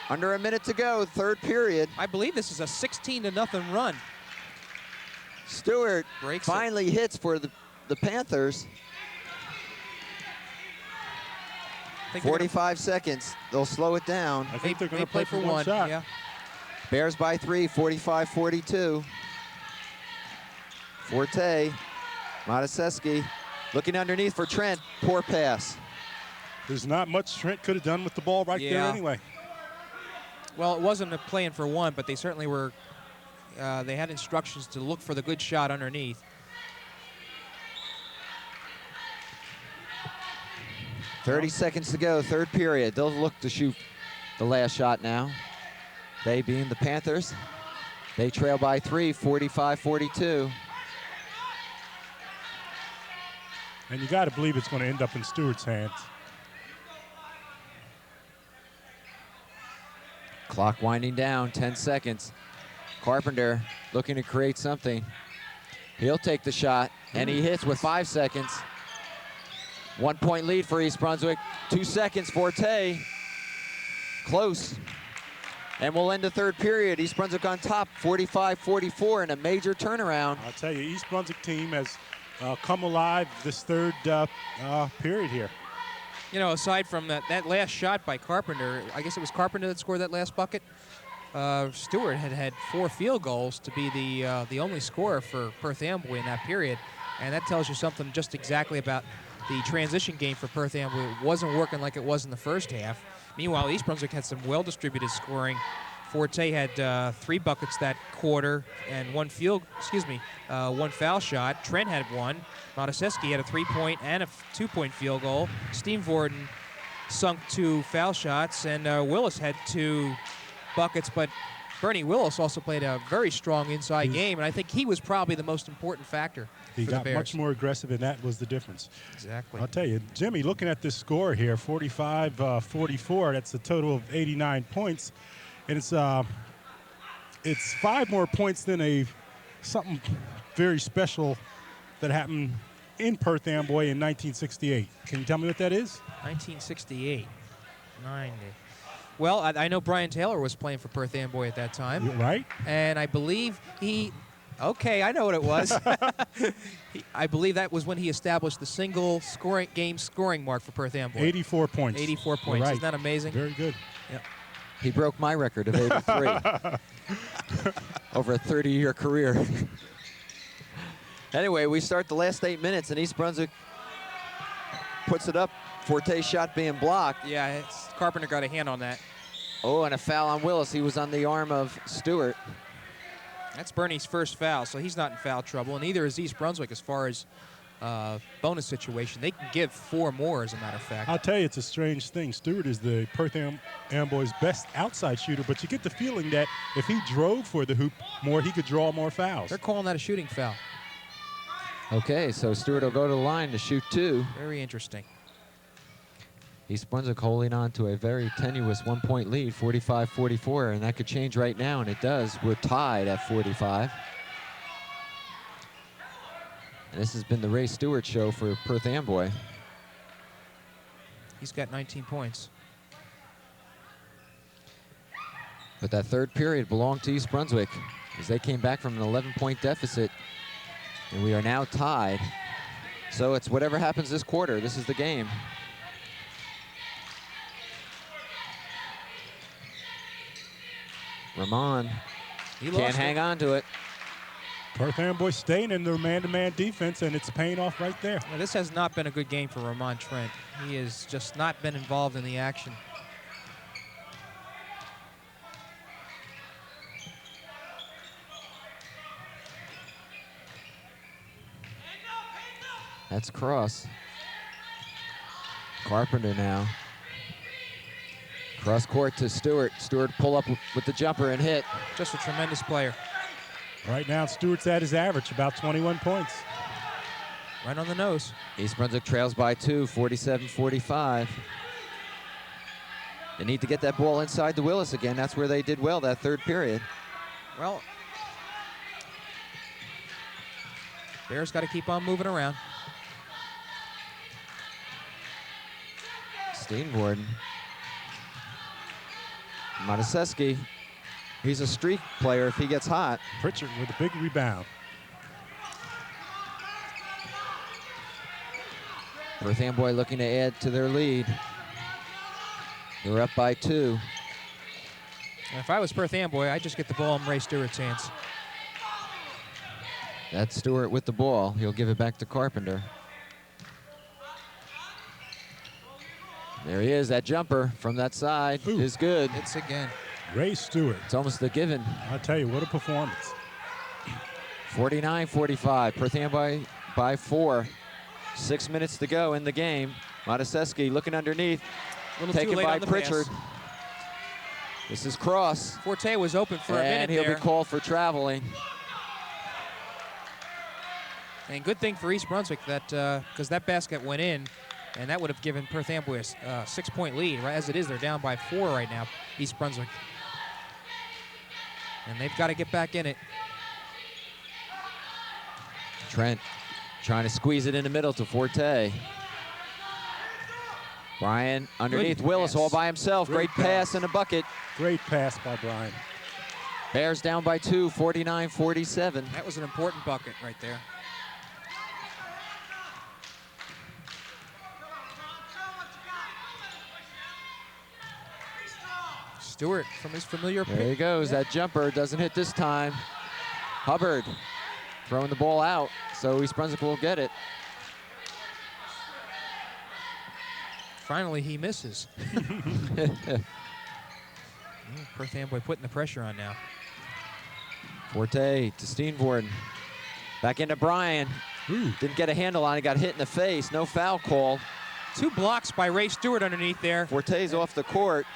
Under a minute to go, 3rd period. I believe this is a 16-0 run. Stewart finally hits for the Panthers. 45 seconds. They'll slow it down. I think they're going to play for one shot. Yeah. Bears by 3, 45-42. Forte, Mataseski looking underneath for Trent. Poor pass. There's not much Trent could have done with the ball right there anyway. Well, it wasn't a playing for one, but they certainly were. They had instructions to look for the good shot underneath. 30 seconds to go, third period. They'll look to shoot the last shot now. They being the Panthers. They trail by 3, 45-42. And you got to believe it's going to end up in Stewart's hands. Clock winding down, 10 seconds. Carpenter looking to create something. He'll take the shot, and he hits with 5 seconds. 1 point lead for East Brunswick. 2 seconds, Forte. Close. And we'll end the third period. East Brunswick on top, 45-44 in a major turnaround. I'll tell you, East Brunswick team has come alive this third period here. You know, aside from that last shot by Carpenter, I guess it was Carpenter that scored that last bucket. Stewart had 4 field goals to be the only scorer for Perth Amboy in that period, and that tells you something just exactly about the transition game for Perth Amboy. It wasn't working like it was in the first half. Meanwhile, East Brunswick had some well-distributed scoring. Forte had 3 buckets that quarter and one foul shot. Trent had 1. Mataseski had a 3-point and a 2-point field goal. Steenvoorden sunk 2 foul shots, and Willis had 2 buckets, but Bernie Willis also played a very strong inside game, and I think he was probably the most important factor. He got much more aggressive, and that was the difference. Exactly. I'll tell you, Jimmy, looking at this score here, 45-44, that's a total of 89 points. And it's 5 more points than something very special that happened in Perth Amboy in 1968. Can you tell me what that is? 1968. 90. Well, I know Brian Taylor was playing for Perth Amboy at that time. Right. And I believe okay, I know what it was. I believe that was when he established the single game scoring mark for Perth Amboy. 84 points. 84 points. Right. Isn't that amazing? Very good. Yep. He broke my record of 83 over a 30-year career. Anyway, we start the last 8 minutes, and East Brunswick puts it up. Forte's shot being blocked. Yeah, Carpenter got a hand on that. Oh, and a foul on Willis. He was on the arm of Stewart. That's Bernie's first foul, so he's not in foul trouble, and neither is East Brunswick as far as bonus situation. They can give 4 more, as a matter of fact. I'll tell you, it's a strange thing. Stewart is the Perth Amboy's best outside shooter, but you get the feeling that if he drove for the hoop more, he could draw more fouls. They're calling that a shooting foul. Okay, so Stewart will go to the line to shoot 2. Very interesting. East Brunswick holding on to a very tenuous 1-point lead, 45-44, and that could change right now, and it does. We're tied at 45. And this has been the Ray Stewart show for Perth Amboy. He's got 19 points. But that third period belonged to East Brunswick as they came back from an 11-point deficit, and we are now tied. So it's whatever happens this quarter. This is the game. Ramon can't hang on to it. Perth Amboy staying in their man-to-man defense, and it's paying off right there. Well, this has not been a good game for Ramon Trent. He has just not been involved in the action. That's cross. Carpenter now. Cross court to Stewart. Stewart pull up with the jumper and hit. Just a tremendous player. Right now, Stewart's at his average, about 21 points. Right on the nose. East Brunswick trails by 2, 47-45. They need to get that ball inside the Willis again. That's where they did well that third period. Well, Bears got to keep on moving around. Steenvoorden. Mataseski. He's a streak player if he gets hot. Pritchard with a big rebound. Perth Amboy looking to add to their lead. They're up by 2. And if I was Perth Amboy, I'd just get the ball in Ray Stewart's hands. That's Stewart with the ball. He'll give it back to Carpenter. There he is. That jumper from that side is good. It's again. Ray Stewart. It's almost a given. I'll tell you, what a performance. 49-45. Perth Amboy by 4. 6 minutes to go in the game. Mataseski looking underneath. A little too Taken late by on the Pritchard. pass. This is Cross. Forte was open for a minute And he'll there. be called for traveling. And good thing for East Brunswick that because that basket went in, and that would have given Perth Amboy a 6-point lead. Right as it is, they're down by 4 right now, East Brunswick. And they've got to get back in it. Trent trying to squeeze it in the middle to Forte. Brian underneath Good Willis pass. all by himself. Great pass in the bucket. Great pass by Brian. Bears down by 2, 49-47. That was an important bucket right there. Stewart from his familiar There he pick. goes. Yeah. That jumper doesn't hit this time. Hubbard throwing the ball out, so East Brunswick will get it. Finally, he misses. Perth Amboy putting the pressure on now. Forte to Steenvoorden. Back into Brian. Didn't get a handle on it, got hit in the face. No foul call. 2 blocks by Ray Stewart underneath there. Forte's off the court.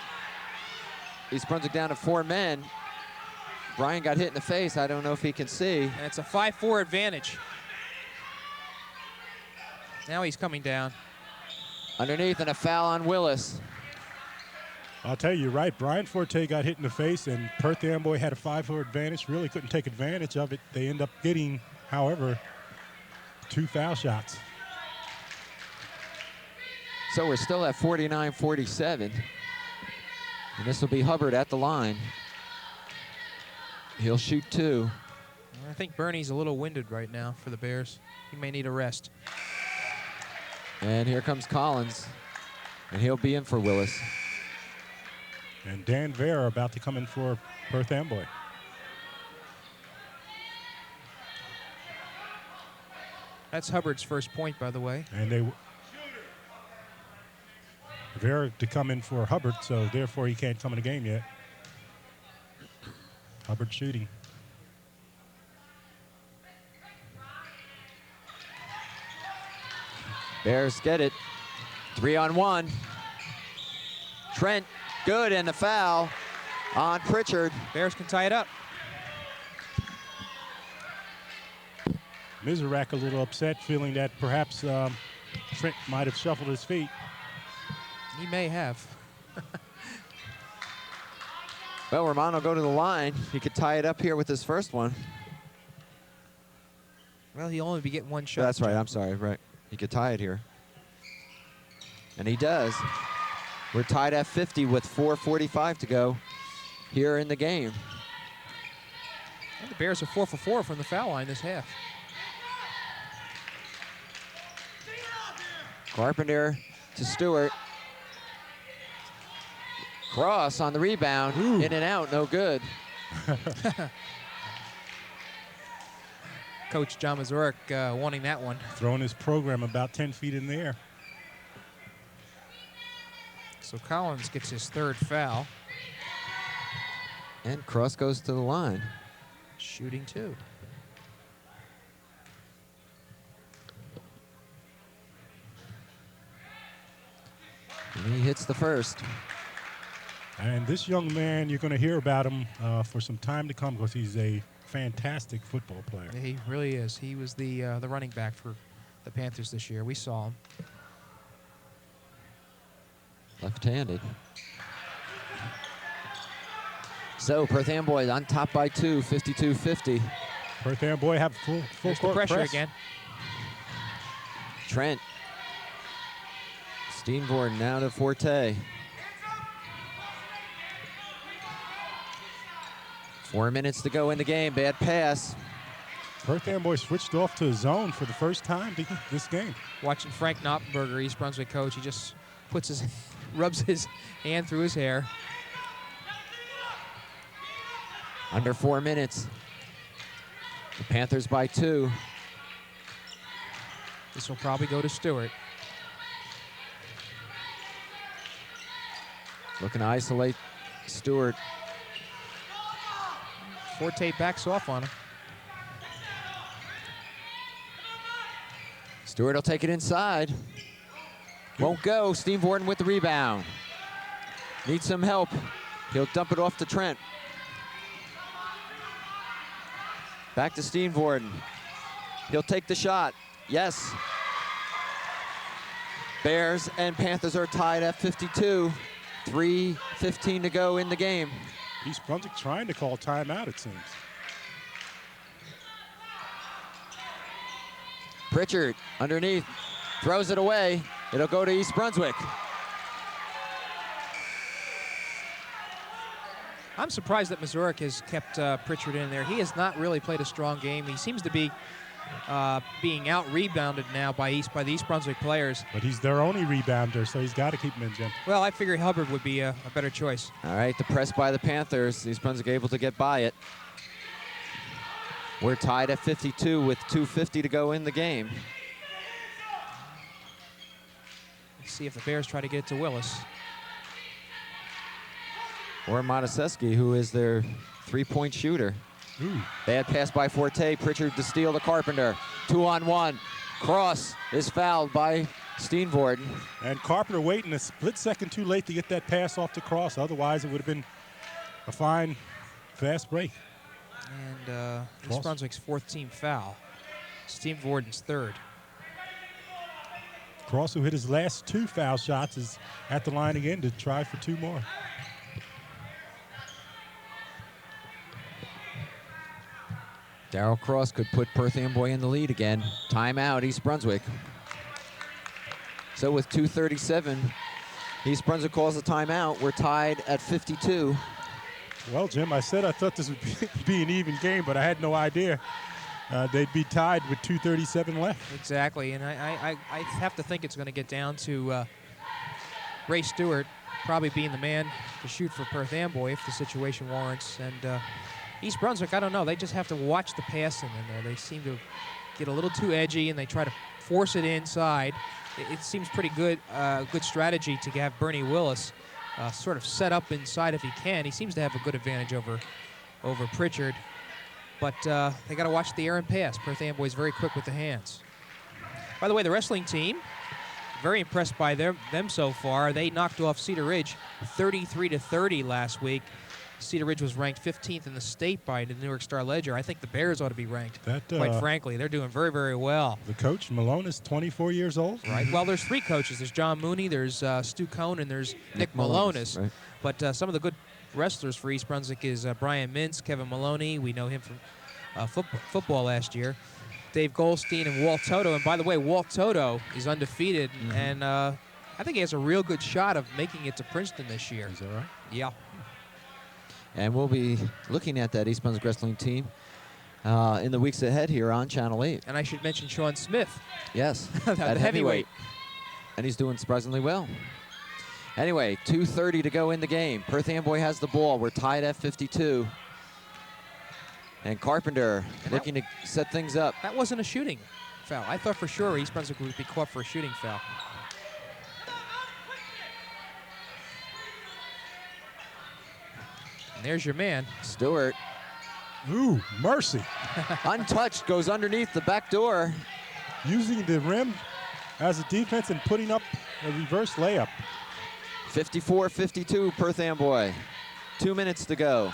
East Brunswick down to 4 men. Brian got hit in the face. I don't know if he can see. And it's a 5-4 advantage. Now he's coming down. Underneath and a foul on Willis. I'll tell you, right, Brian Forte got hit in the face, and Perth Amboy had a 5-4 advantage, really couldn't take advantage of it. They end up getting, however, 2 foul shots. So we're still at 49-47. And this will be Hubbard at the line. He'll shoot 2. I think Bernie's a little winded right now for the Bears. He may need a rest. And here comes Collins. And he'll be in for Willis. And Dan Vera about to come in for Perth Amboy. That's Hubbard's first point, by the way. And Vera to come in for Hubbard, so therefore he can't come in the game yet. Hubbard shooting. Bears get it. 3-on-1. Trent, good, and the foul on Pritchard. Bears can tie it up. Mizrak a little upset, feeling that perhaps Trent might have shuffled his feet. He may have. Well, Romano will go to the line. He could tie it up here with his first one. Well, he'll only be getting 1 shot. That's right, I'm sorry, right. He could tie it here. And he does. We're tied at 50 with 4:45 to go here in the game. And the Bears are 4 for 4 from the foul line this half. Carpenter to Stewart. Cross on the rebound. In and out, no good. Coach John Mazurek wanting that one. Throwing his program about 10 feet in the air. So Collins gets his 3rd foul. And Cross goes to the line. Shooting 2. And he hits the first. And this young man, you're going to hear about him for some time to come because he's a fantastic football player. He really is. He was the running back for the Panthers this year. We saw him. Left-handed. So Perth Amboy on top by 2, 52-50. Perth Amboy have full There's the court pressure press. again. Trent. Steenvoorden now to Forte. 4 minutes to go in the game. Bad pass. Perth Amboy switched off to a zone for the first time this game. Watching Frank Knoppenberger, East Brunswick coach, he just rubs his hand through his hair. Under 4 minutes. The Panthers by 2. This will probably go to Stewart. Looking to isolate Stewart. Forte backs off on him. Stewart will take it inside. Won't go. Steenvoorden with the rebound. Needs some help. He'll dump it off to Trent. Back to Steenvoorden. He'll take the shot. Yes. Bears and Panthers are tied at 52. 3:15 to go in the game. East Brunswick trying to call timeout, it seems. Pritchard underneath, throws it away. It'll go to East Brunswick. I'm surprised that Missouri has kept Pritchard in there. He has not really played a strong game. He seems to be being out-rebounded now by the East Brunswick players. But he's their only rebounder, so he's got to keep him in, Jim. Well, I figured Hubbard would be a better choice. All right, the press by the Panthers. East Brunswick able to get by it. We're tied at 52 with 2:50 to go in the game. Let's see if the Bears try to get it to Willis. Or Mataseski, who is their three-point shooter. Ooh. Bad pass by Forte. Pritchard to steal to Carpenter. 2-on-1. Cross is fouled by Steenvoorden. And Carpenter waiting a split second too late to get that pass off the cross. Otherwise, it would have been a fine, fast break. And East Brunswick's fourth team foul. Steenvoorden's third. Cross, who hit his last 2 foul shots, is at the line again to try for 2 more. Darrell Cross could put Perth Amboy in the lead again. Timeout, East Brunswick. So with 2:37, East Brunswick calls a timeout. We're tied at 52. Well, Jim, I said I thought this would be an even game, but I had no idea they'd be tied with 2:37 left. Exactly, and I have to think it's going to get down to Ray Stewart probably being the man to shoot for Perth Amboy if the situation warrants. And East Brunswick, I don't know, they just have to watch the passing in there. They seem to get a little too edgy, and they try to force it inside. It seems pretty good, good strategy to have Bernie Willis sort of set up inside if he can. He seems to have a good advantage over Pritchard. But they got to watch the air and pass. Perth Amboy is very quick with the hands. By the way, the wrestling team, very impressed by them so far. They knocked off Cedar Ridge 33-30 last week. Cedar Ridge was ranked 15th in the state by the New York Star Ledger. I think the Bears ought to be ranked, quite frankly. They're doing very, very well. The coach, Malone, is 24 years old. Right. Well, there's 3 coaches. There's John Mooney, there's Stu Cohn, and there's Nick Malonis. Right. But some of the good wrestlers for East Brunswick is Brian Mintz, Kevin Maloney. We know him from football last year. Dave Goldstein and Walt Toto. And by the way, Walt Toto is undefeated, and I think he has a real good shot of making it to Princeton this year. Is that right? Yeah. And we'll be looking at that East Brunswick wrestling team in the weeks ahead here on Channel 8. And I should mention Sean Smith. Yes, at heavyweight. And he's doing surprisingly well. Anyway, 2:30 to go in the game. Perth Amboy has the ball. We're tied at 52. And Carpenter looking to set things up. That wasn't a shooting foul. I thought for sure East Brunswick would be caught for a shooting foul. And there's your man. Stewart. Ooh, mercy. Untouched, goes underneath the back door. Using the rim as a defense and putting up a reverse layup. 54-52, Perth Amboy. 2 minutes to go.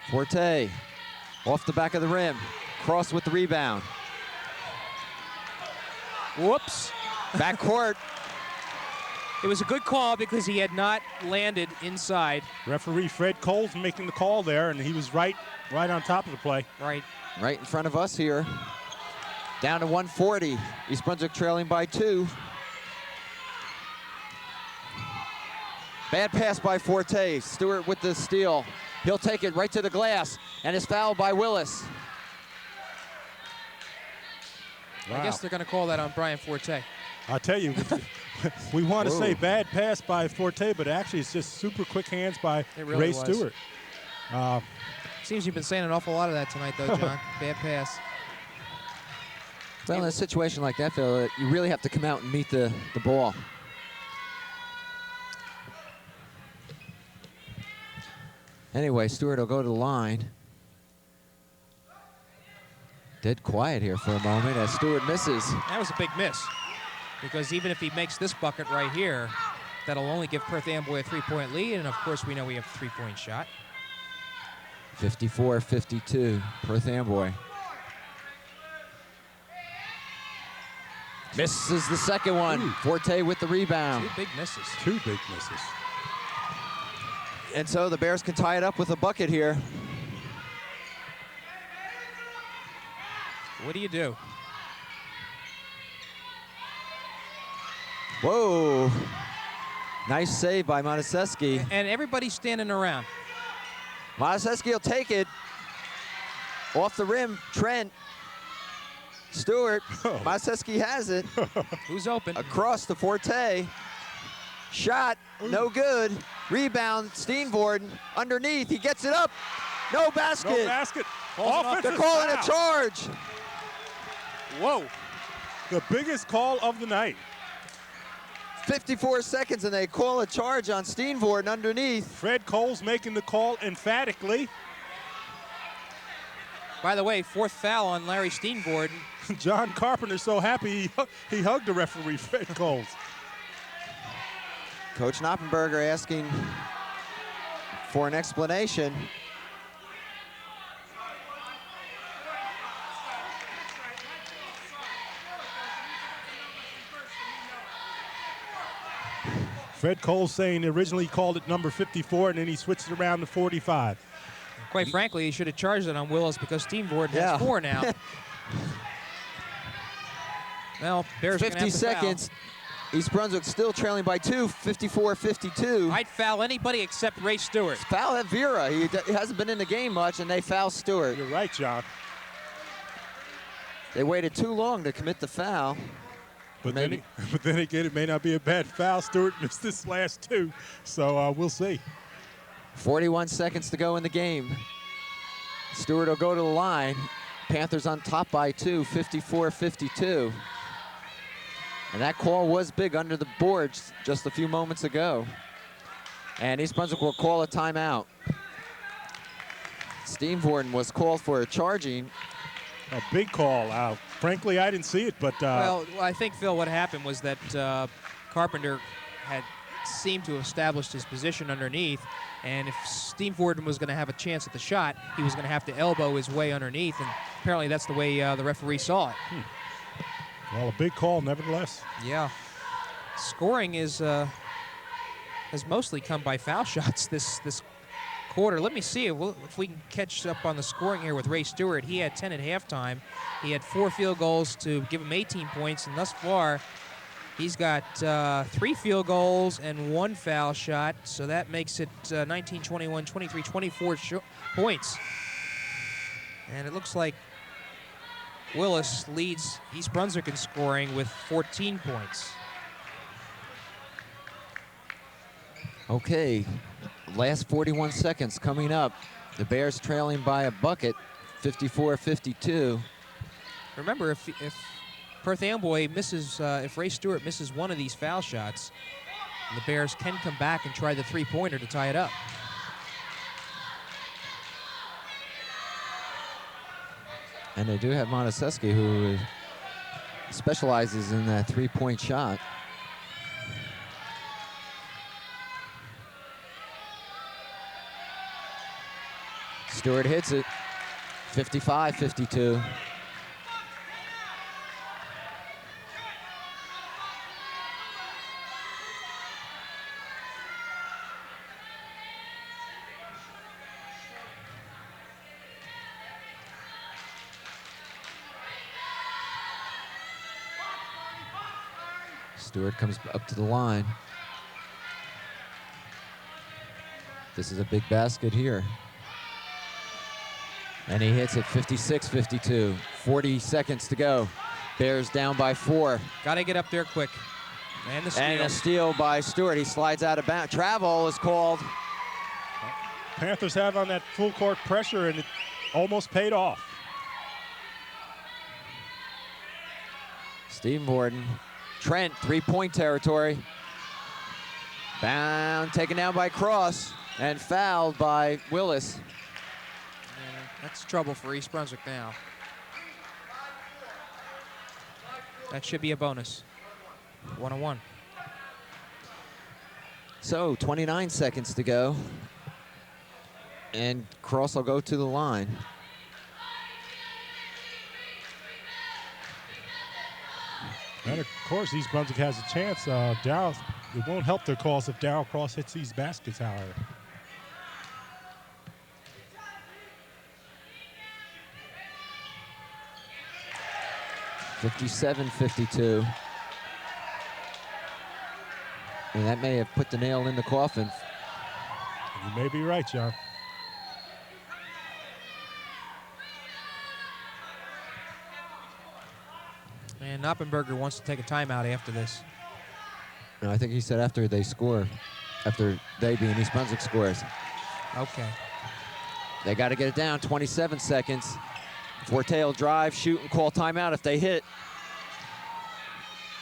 Forte, off the back of the rim. Cross with the rebound. Whoops. Backcourt. It was a good call because he had not landed inside. Referee Fred Cole's making the call there, and he was right on top of the play. Right. Right in front of us here. Down to 140. East Brunswick trailing by 2. Bad pass by Forte. Stewart with the steal. He'll take it right to the glass and is fouled by Willis. Wow. I guess they're going to call that on Brian Forte. I'll tell you, we want to say bad pass by Forte, but actually it's just super quick hands by Ray Stewart. Seems you've been saying an awful lot of that tonight, though, John. Bad pass. Well, in a situation like that, Phil, you really have to come out and meet the ball. Anyway, Stewart will go to the line. Dead quiet here for a moment as Stewart misses. That was a big miss, because even if he makes this bucket right here, that'll only give Perth Amboy a 3-point lead, and of course we know we have a 3-point shot. 54-52, Perth Amboy. Misses the second one. Ooh. Forte with the rebound. Two big misses. Two big misses. And so the Bears can tie it up with a bucket here. What do you do? Whoa. Nice save by Monaseski. And everybody's standing around. Monaseski will take it. Off the rim, Trent. Stewart. Oh. Monaseski has it. Who's open? Across to Forte. Shot, no good. Rebound, Steenvoorden. Underneath, he gets it up. No basket. No basket. off. They're Offensive calling a foul. charge. Whoa. The biggest call of the night. 54 seconds, and they call a charge on Steenvoorden underneath. Fred Cole's making the call emphatically. By the way, fourth foul on Larry Steenvoorden. John Carpenter's so happy he hugged the referee, Fred Coles. Coach Knoppenberger asking for an explanation. Fred Coles saying originally he called it number 54 and then he switched it around to 45. Quite frankly, he should have charged it on Willis because Steenvoorden Yeah. has 4 now. Well, Bears are gonna 50 have to foul. seconds. East Brunswick still trailing by 2, 54-52. I'd foul anybody except Ray Stewart. Foul at Vera. He hasn't been in the game much, and they foul Stewart. You're right, John. They waited too long to commit the foul. But Maybe. then again, it may not be a bad foul. Stewart missed this last 2, so we'll see. 41 seconds to go in the game. Stewart will go to the line. Panthers on top by 2, 54-52. And that call was big under the boards just a few moments ago. And East Brunswick will call a timeout. Steenvoorden was called for a charging. A big call. Frankly, I didn't see it, but Well, I think, Phil, what happened was that Carpenter had seemed to have established his position underneath, and if Steenvoorden was going to have a chance at the shot, he was going to have to elbow his way underneath, and apparently that's the way the referee saw it. well, a big call nevertheless. Yeah. Scoring is has mostly come by foul shots this quarter. Let me see if we can catch up on the scoring here with Ray Stewart. He had 10 at halftime. He had 4 field goals to give him 18 points, and thus far he's got 3 field goals and 1 foul shot, so that makes it 19, 21, 23, 24 points. And it looks like Willis leads East Brunswick in scoring with 14 points. Okay, last 41 seconds coming up. The Bears trailing by a bucket, 54-52. Remember, if Perth Amboy misses, if Ray Stewart misses one of these foul shots, the Bears can come back and try the 3-pointer to tie it up. And they do have Monaseski, who specializes in that 3-point shot. Stewart hits it, 55-52. Stewart comes up to the line. This is a big basket here. And he hits it 56-52. 40 seconds to go. Bears down by 4. Got to get up there quick. And the steal. And a steal by Stewart. He slides out of bounds. Travel is called. Panthers have on that full court pressure, and it almost paid off. Steenvoorden. Trent, 3-point territory. Bound, taken down by Cross. and fouled by Willis. And that's trouble for East Brunswick now. That should be a bonus. 1-1. So 29 seconds to go. And Cross will go to the line. And of course, East Brunswick has a chance. It won't help their cause if Darryl Cross hits these baskets, however. (57-52). And that may have put the nail in the coffin. You may be right, John. And Knoppenberger wants to take a timeout after this. No, I think he said after they score, after they being East Brunswick scores. Okay. They got to get it down, 27 seconds. Forte will drive, shoot, and call timeout if they hit.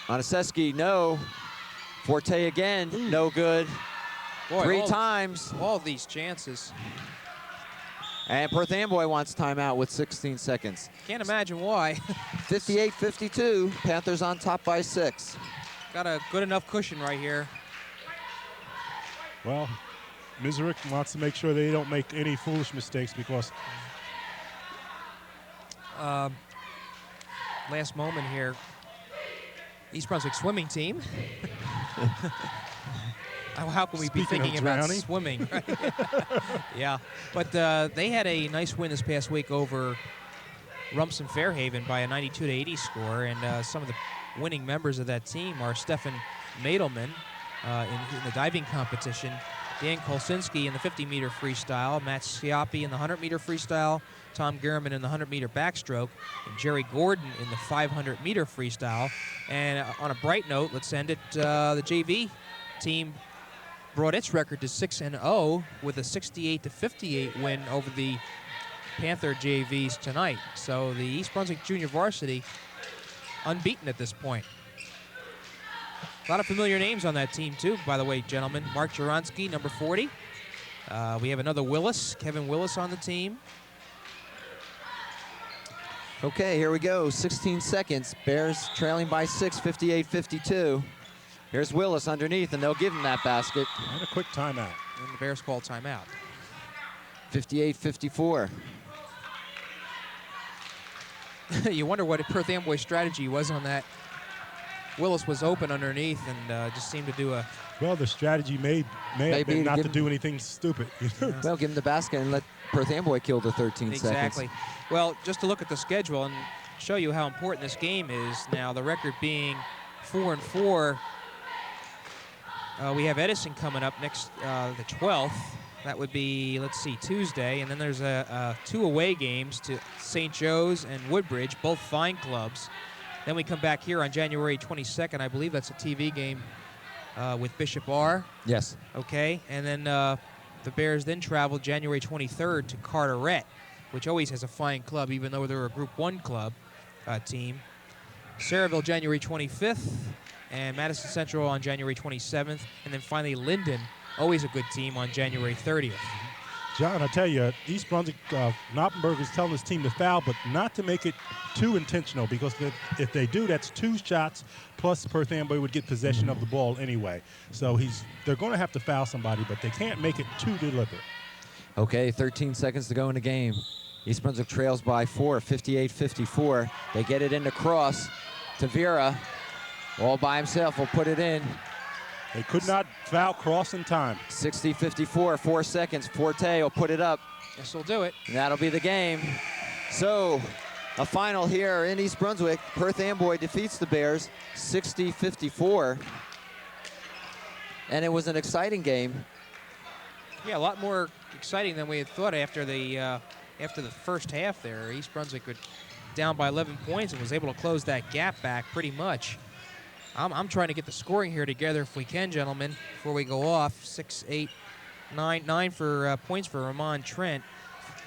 Oniseski, no. Forte again, no good. Boy, 3 times. All these chances. And Perth Amboy wants timeout with 16 seconds. Can't imagine why. 58-52, Panthers on top by 6. Got a good enough cushion right here. Well, Miserick wants to make sure they don't make any foolish mistakes because last moment here, East Brunswick swimming team. How can we be Speaking thinking of about drowning. swimming? Yeah, but they had a nice win this past week over Rumson Fairhaven by a 92-80 score, and some of the winning members of that team are Stefan Madelman in the diving competition, Dan Kolsinski in the 50-meter freestyle, Matt Sciappi in the 100-meter freestyle, Tom Gehrman in the 100-meter backstroke, and Jerry Gordon in the 500-meter freestyle. And on a bright note, let's end it, the JV team brought its record to 6-0 with a 68-58 win over the Panther JVs tonight. So the East Brunswick Junior Varsity unbeaten at this point. A lot of familiar names on that team too, by the way, gentlemen. Mark Juronsky, number 40. We have another Willis, Kevin Willis on the team. Okay, here we go, 16 seconds. Bears trailing by 6, 58-52. Here's Willis underneath, and they'll give him that basket. and a quick timeout. And the Bears call timeout. 58-54. You wonder what Perth Amboy's strategy was on that. Willis was open underneath and just seemed to do a... Well, the strategy may have Maybe been not to give do anything stupid. Well, give him the basket and let Perth Amboy kill the 13 Exactly. seconds. Well, just to look at the schedule and show you how important this game is now, the record being 4-4. We have Edison coming up next, the 12th. That would be, let's see, Tuesday. And then there's 2 away games to St. Joe's and Woodbridge, both fine clubs. Then we come back here on January 22nd. I believe that's a TV game with Bishop R. Yes. Okay, and then the Bears then travel January 23rd to Carteret, which always has a fine club, even though they're a Group 1 club team. Saraville January 25th, and Madison Central on January 27th, and then finally Linden, always a good team, on January 30th. John, I tell you, East Brunswick, Knoppenberg is telling his team to foul, but not to make it too intentional, because if they do, that's 2 shots, plus Perth Amboy would get possession of the ball anyway. So they're going to have to foul somebody, but they can't make it too deliberate. Okay, 13 seconds to go in the game. East Brunswick trails by 4, 58-54. They get it into Cross. Tavira, all by himself, will put it in. They could not foul Cross in time. 60-54, 4 seconds. Forte will put it up. This will do it. And that'll be the game. So, a final here in East Brunswick. Perth Amboy defeats the Bears 60-54. And it was an exciting game. Yeah, a lot more exciting than we had thought after the first half there. East Brunswick was down by 11 points and was able to close that gap back pretty much. I'm trying to get the scoring here together if we can, gentlemen, before we go off. 6, 8, 9 for points for Ramon Trent.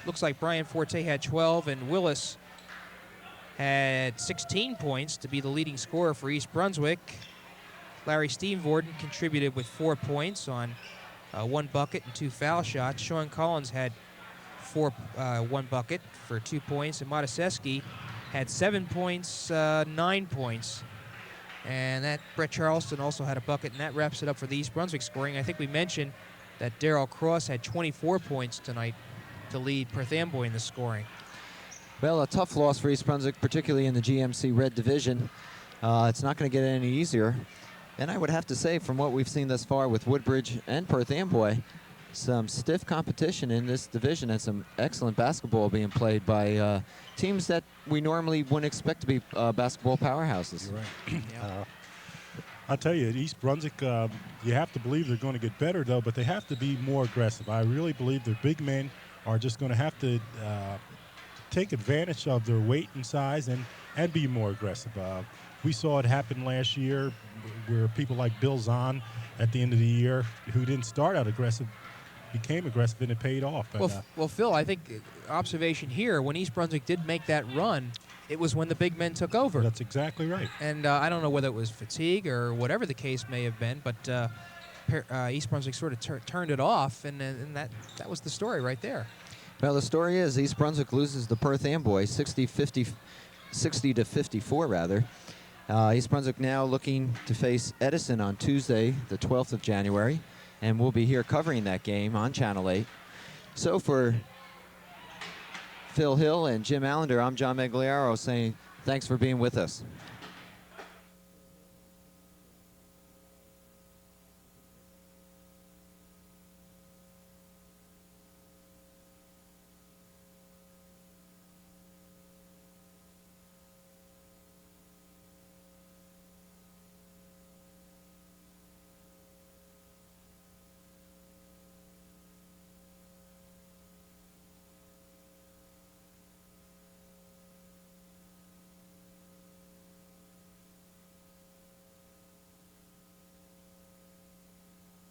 Looks like Brian Forte had 12, and Willis had 16 points to be the leading scorer for East Brunswick. Larry Steenvoorden contributed with 4 points on 1 bucket and 2 foul shots. Sean Collins had 1 bucket for 2 points, and Mataseski had 7 points, 9 points. And that Brett Charleston also had a bucket, and that wraps it up for the East Brunswick scoring. I think we mentioned that Darrell Cross had 24 points tonight to lead Perth Amboy in the scoring. Well, a tough loss for East Brunswick, particularly in the GMC Red Division. It's not going to get any easier. And I would have to say, from what we've seen thus far with Woodbridge and Perth Amboy, some stiff competition in this division and some excellent basketball being played by teams that we normally wouldn't expect to be basketball powerhouses. You're right. Yeah. I'll tell you, East Brunswick, you have to believe they're going to get better, though, but they have to be more aggressive. I really believe their big men are just going to have to take advantage of their weight and size and be more aggressive. We saw it happen last year where people like Bill Zahn at the end of the year, who didn't start out aggressive, became aggressive, and it paid off. Well, Phil, I think observation here, when East Brunswick did make that run, it was when the big men took over. That's exactly right. And I don't know whether it was fatigue or whatever the case may have been, but East Brunswick sort of turned it off, and that was the story right there. Well, the story is East Brunswick loses to Perth Amboy 60 to 54 rather. East Brunswick now looking to face Edison on Tuesday, the 12th of January, and we'll be here covering that game on Channel 8. So for Phil Hill and Jim Allinder, I'm John Meggiolaro saying thanks for being with us.